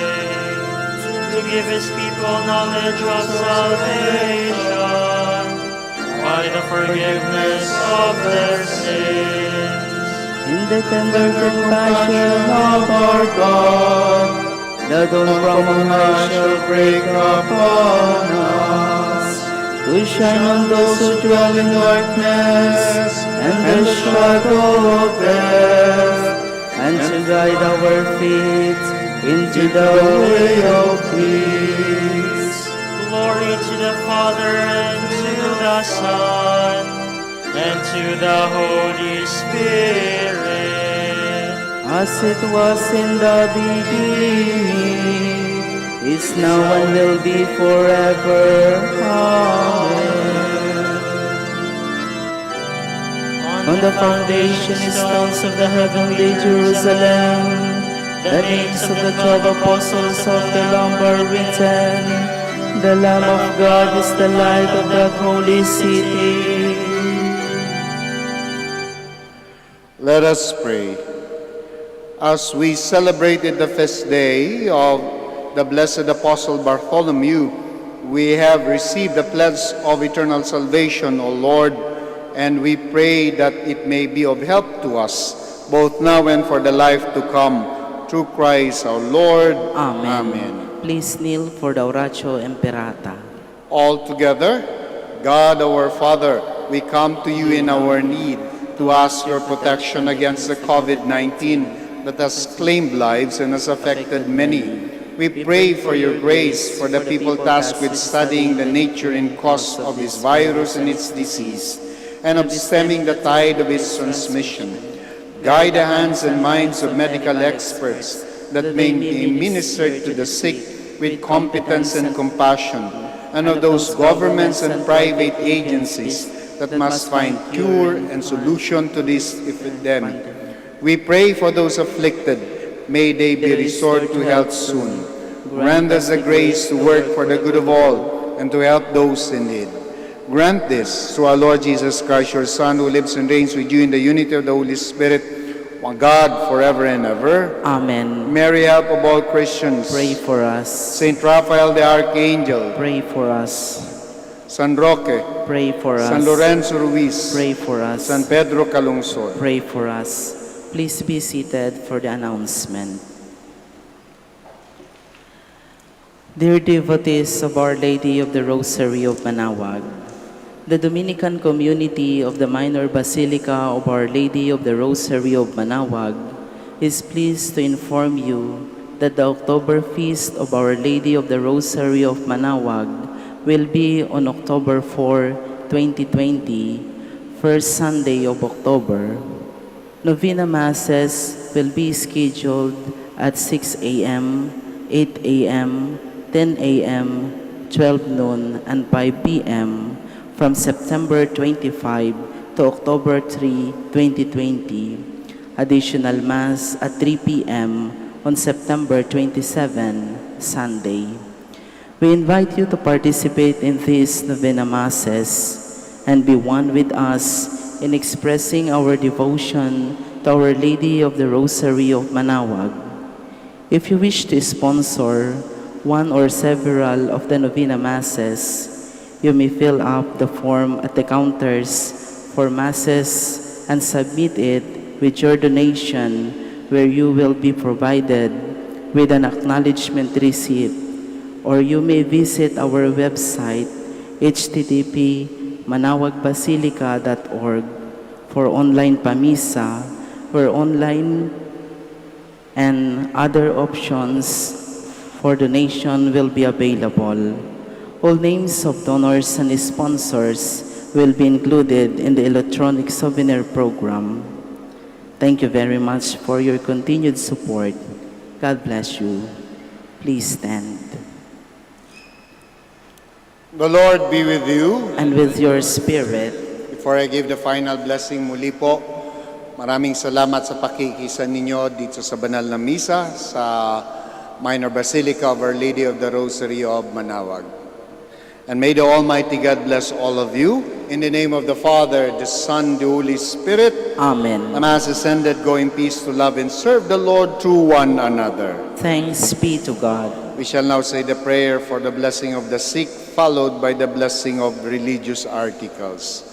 to give His people knowledge of salvation by the forgiveness of their sins. In the tender compassion of our God, the dawn from on high shall break upon us, to shine on those who dwell in darkness and the shadow of death, and to guide our feet into the way of peace. Glory to the Father, and to the Son, and to the Holy Spirit. As it was in the beginning, is now and will be forever. Amen. On the foundation stones of the heavenly Jerusalem, the names of the 12 apostles of the Lamb are written. The Lamb of God is the light of that holy city. Let us pray. As we celebrated the feast day of the blessed Apostle Bartholomew, we have received the pledge of eternal salvation, O Lord, and we pray that it may be of help to us, both now and for the life to come, through Christ our Lord. Amen. Please kneel for the Oratio Imperata. All together, God our Father, we come to you in our need to ask your protection against the COVID-19 that has claimed lives and has affected many. We pray for your grace for the people tasked with studying the nature and cause of this virus and its disease, and of stemming the tide of its transmission. Guide the hands and minds of medical experts that may be ministered to the sick with competence and compassion, and of those governments and private agencies that must find cure and solution to this epidemic. We pray for those afflicted. May they be restored to health soon. Grant us the grace to work for the good of all and to help those in need. Grant this through our Lord Jesus Christ, your Son, who lives and reigns with you in the unity of the Holy Spirit, one God, forever and ever. Amen. Mary, help of all Christians. Pray for us. Saint Raphael the Archangel. Pray for us. San Roque. Pray for us. San Lorenzo Ruiz. Pray for us. San Pedro Calungsod. Pray for us. Please be seated for the announcement. Dear devotees of Our Lady of the Rosary of Manaoag, the Dominican community of the Minor Basilica of Our Lady of the Rosary of Manaoag is pleased to inform you that the October Feast of Our Lady of the Rosary of Manaoag will be on October 4, 2020, first Sunday of October. Novena Masses will be scheduled at 6 a.m., 8 a.m., 10 a.m., 12 noon, and 5 p.m. from September 25 to October 3, 2020. Additional Mass at 3 p.m. on September 27, Sunday. We invite you to participate in these Novena Masses and be one with us in expressing our devotion to Our Lady of the Rosary of Manaoag. If you wish to sponsor one or several of the Novena Masses, you may fill up the form at the counters for Masses and submit it with your donation, where you will be provided with an acknowledgement receipt. Or you may visit our website, http://manawagbasilica.org, for online pamisa, where online and other options for donation will be available. All names of donors and sponsors will be included in the electronic souvenir program. Thank you very much for your continued support. God bless you. Please stand. The Lord be with you. And with your spirit, Before I give the final blessing muli po, maraming salamat sa pakikisa ninyo dito sa banal na misa sa Minor Basilica of Our Lady of the Rosary of Manaoag. And may the Almighty God bless all of you. In the name of the Father, the Son, the Holy Spirit. Amen. The Mass is ended. Go in peace to love and serve the Lord through one another. Thanks be to God. We shall now say the prayer for the blessing of the sick, followed by the blessing of religious articles.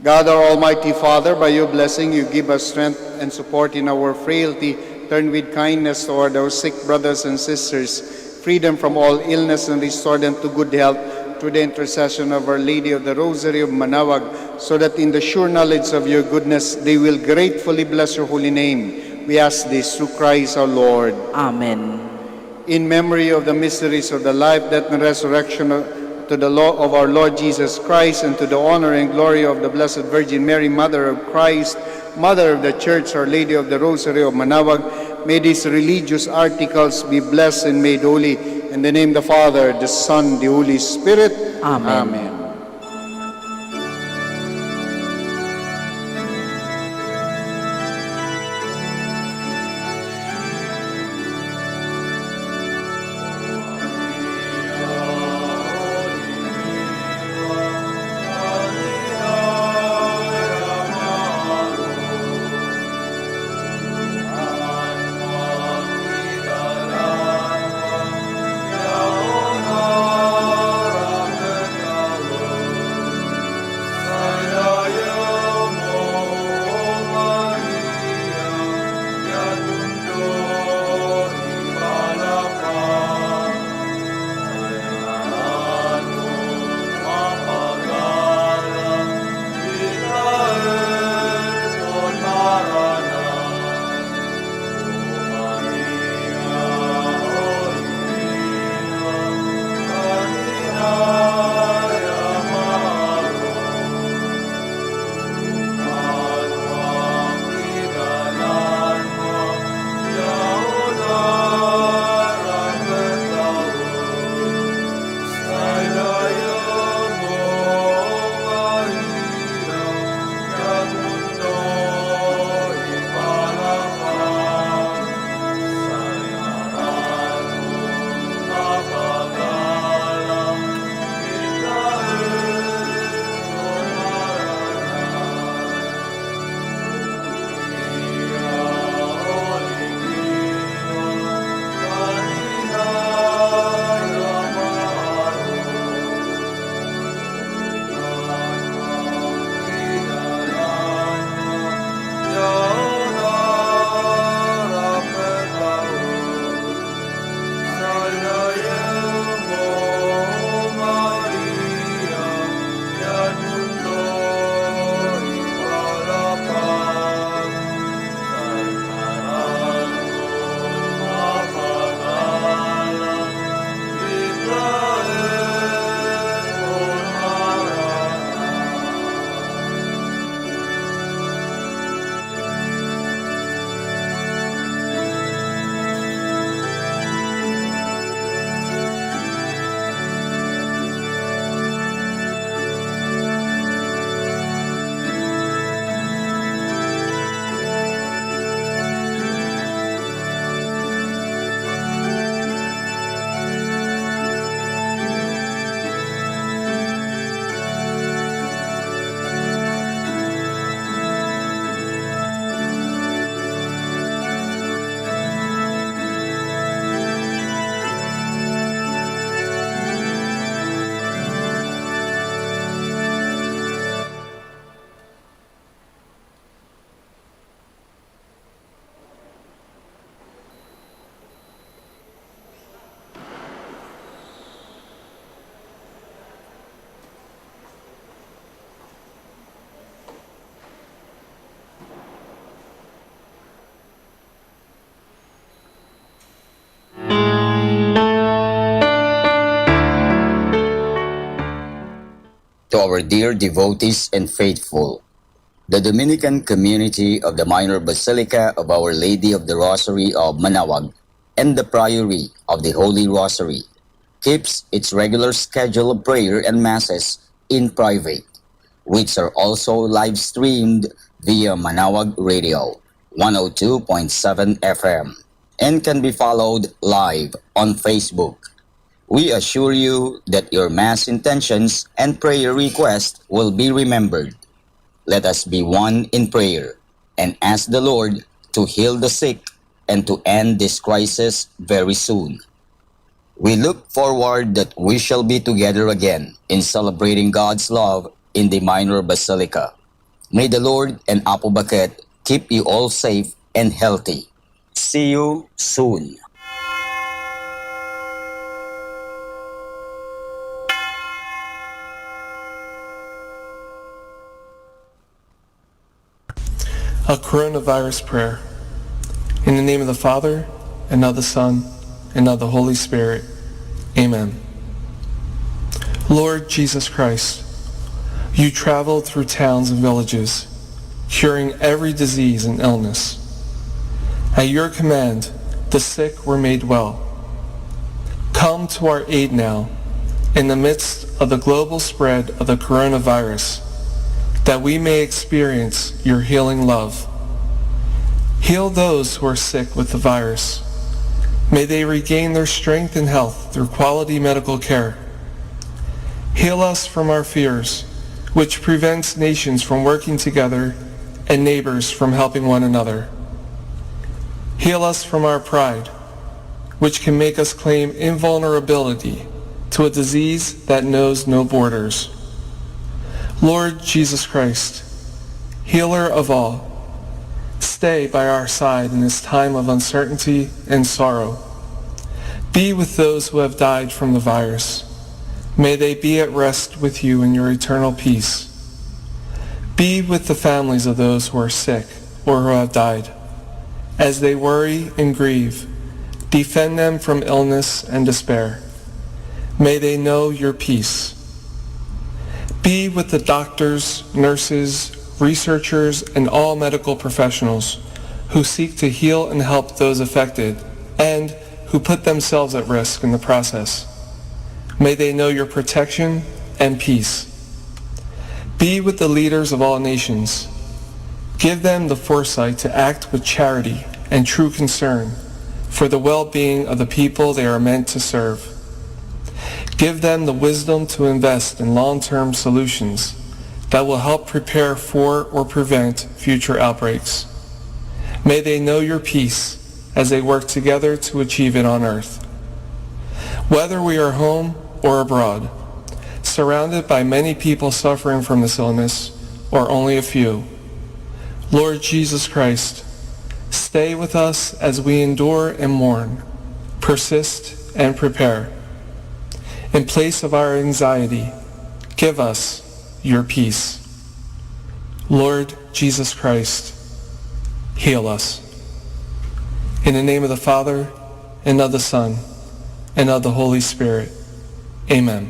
God, our Almighty Father, by your blessing, you give us strength and support in our frailty. Turn with kindness toward our sick brothers and sisters, free them from all illness and restore them to good health through the intercession of Our Lady of the Rosary of Manaoag, so that in the sure knowledge of your goodness, they will gratefully bless your holy name. We ask this through Christ our Lord. Amen. In memory of the mysteries of the life, death, and resurrection to the law of our Lord Jesus Christ, and to the honor and glory of the Blessed Virgin Mary, Mother of Christ, Mother of the Church, Our Lady of the Rosary of Manaoag, may these religious articles be blessed and made holy. In the name of the Father, the Son, the Holy Spirit. Amen. Amen. To our dear devotees and faithful, the Dominican community of the Minor Basilica of Our Lady of the Rosary of Manaoag and the Priory of the Holy Rosary keeps its regular schedule of prayer and masses in private, which are also live streamed via Manaoag Radio 102.7 FM and can be followed live on Facebook. We assure you that your Mass intentions and prayer requests will be remembered. Let us be one in prayer and ask the Lord to heal the sick and to end this crisis very soon. We look forward that we shall be together again in celebrating God's love in the Minor Basilica. May the Lord and Apo Baket keep you all safe and healthy. See you soon. A coronavirus prayer. In the name of the Father, and of the Son, and of the Holy Spirit. Amen. Lord Jesus Christ, you traveled through towns and villages, curing every disease and illness. At your command, the sick were made well. Come to our aid now, in the midst of the global spread of the coronavirus, that we may experience your healing love. Heal those who are sick with the virus. May they regain their strength and health through quality medical care. Heal us from our fears, which prevents nations from working together and neighbors from helping one another. Heal us from our pride, which can make us claim invulnerability to a disease that knows no borders. Lord Jesus Christ, healer of all, stay by our side in this time of uncertainty and sorrow. Be with those who have died from the virus. May they be at rest with you in your eternal peace. Be with the families of those who are sick or who have died. As they worry and grieve, defend them from illness and despair. May they know your peace. Be with the doctors, nurses, researchers, and all medical professionals who seek to heal and help those affected and who put themselves at risk in the process. May they know your protection and peace. Be with the leaders of all nations. Give them the foresight to act with charity and true concern for the well-being of the people they are meant to serve. Give them the wisdom to invest in long-term solutions that will help prepare for or prevent future outbreaks. May they know your peace as they work together to achieve it on earth. Whether we are home or abroad, surrounded by many people suffering from this illness, or only a few, Lord Jesus Christ, stay with us as we endure and mourn, persist and prepare. In place of our anxiety, give us your peace. Lord Jesus Christ, heal us. In the name of the Father, and of the Son, and of the Holy Spirit. Amen.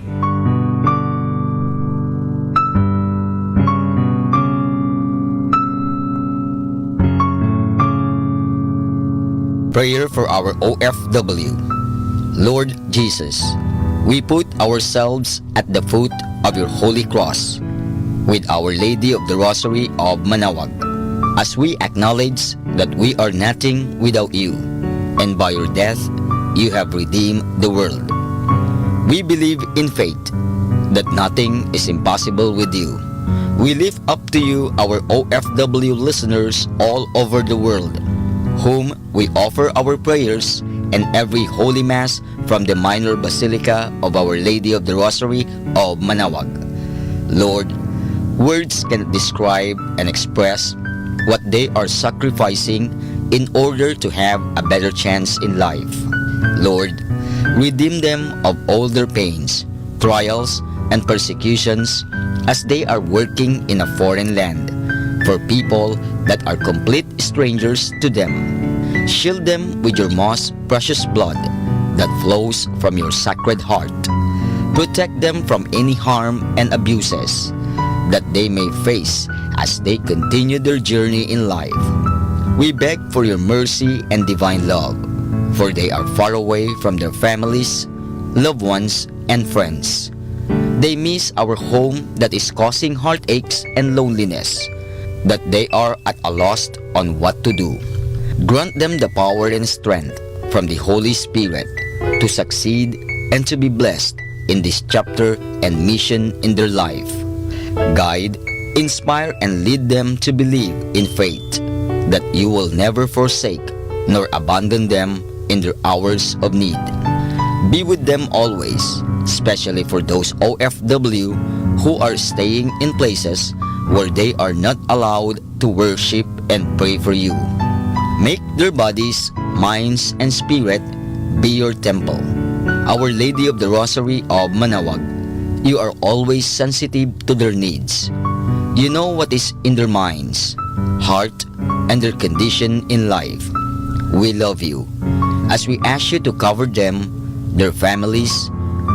Prayer for our OFW. Lord Jesus, we put ourselves at the foot of your holy cross with Our Lady of the Rosary of Manaoag, as we acknowledge that we are nothing without you, and by your death you have redeemed the world. We believe in faith that nothing is impossible with you. We lift up to you our OFW listeners all over the world, whom we offer our prayers and every Holy Mass from the Minor Basilica of Our Lady of the Rosary of Manaoag. Lord, words cannot describe and express what they are sacrificing in order to have a better chance in life. Lord, redeem them of all their pains, trials, and persecutions as they are working in a foreign land for people that are complete strangers to them. Shield them with your most precious blood that flows from your sacred heart. Protect them from any harm and abuses that they may face as they continue their journey in life. We beg for your mercy and divine love for they are far away from their families, loved ones, and friends. They miss our home that is causing heartaches and loneliness, that they are at a loss on what to do. Grant them the power and strength from the Holy Spirit to succeed and to be blessed in this chapter and mission in their life. Guide, inspire, and lead them to believe in faith that you will never forsake nor abandon them in their hours of need. Be with them always, especially for those OFW who are staying in places where they are not allowed to worship and pray for you. Make their bodies, minds, and spirit be your temple. Our Lady of the Rosary of Manaoag, you are always sensitive to their needs. You know what is in their minds, heart, and their condition in life. We love you as we ask you to cover them, their families,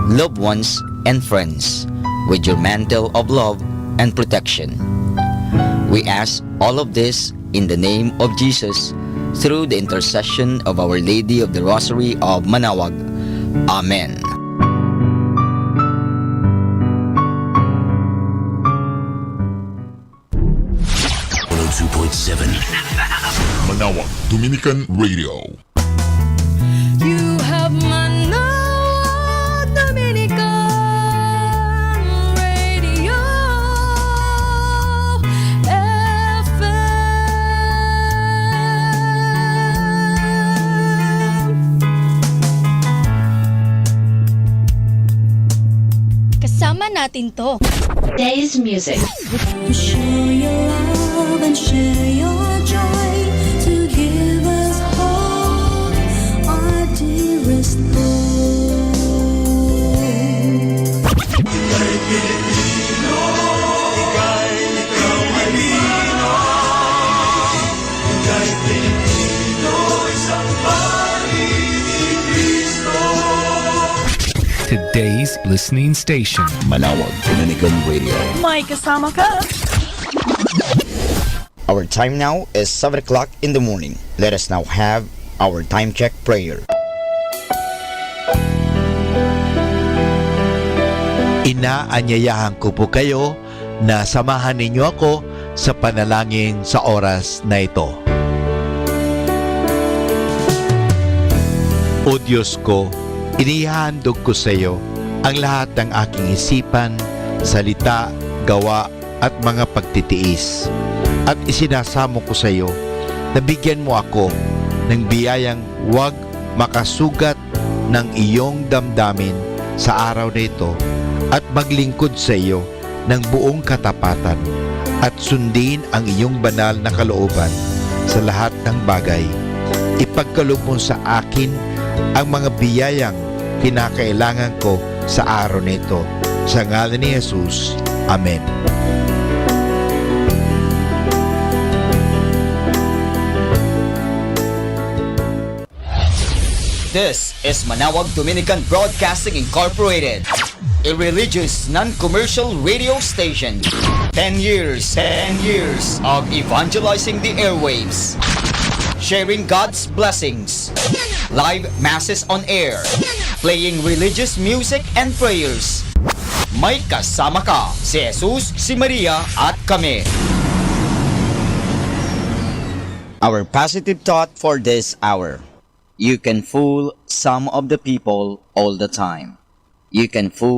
loved ones, and friends with your mantle of love and protection. We ask all of this in the name of Jesus through the intercession of Our Lady of the Rosary of Manaoag. Amen. Manaoag, Dominican Radio. You have Manaoag, Dominican Radio FM. Kasama natin to. Today's music. Share your love and share your joy to give us hope, our dearest Lord. Today's listening station. Manaoag, Dominican Radio. May kasama ka. Our time now is 7 o'clock in the morning. Let us now have our time check prayer. Inaanyayahan ko po kayo na samahan ninyo ako sa panalangin sa oras na ito. O Diyos ko, inihandog ko sa iyo ang lahat ng aking isipan, salita, gawa at mga pagtitiis. At isinasamo ko sa iyo na bigyan mo ako ng biyayang huwag makasugat ng iyong damdamin sa araw na ito at maglingkod sa iyo ng buong katapatan at sundin ang iyong banal na kalooban sa lahat ng bagay. Ipagkaloob mo sa akin ang mga biyayang kinakailangan ko sa araw na ito. Sa ngalan ni Jesus. Amen. This is Manaoag Dominican Broadcasting Incorporated, a religious non-commercial radio station. 10 years of evangelizing the airwaves, sharing God's blessings, live masses on air, playing religious music and prayers. May kasama ka, si Jesus, si Maria, at kami. Our positive thought for this hour. You can fool some of the people all the time. You can fool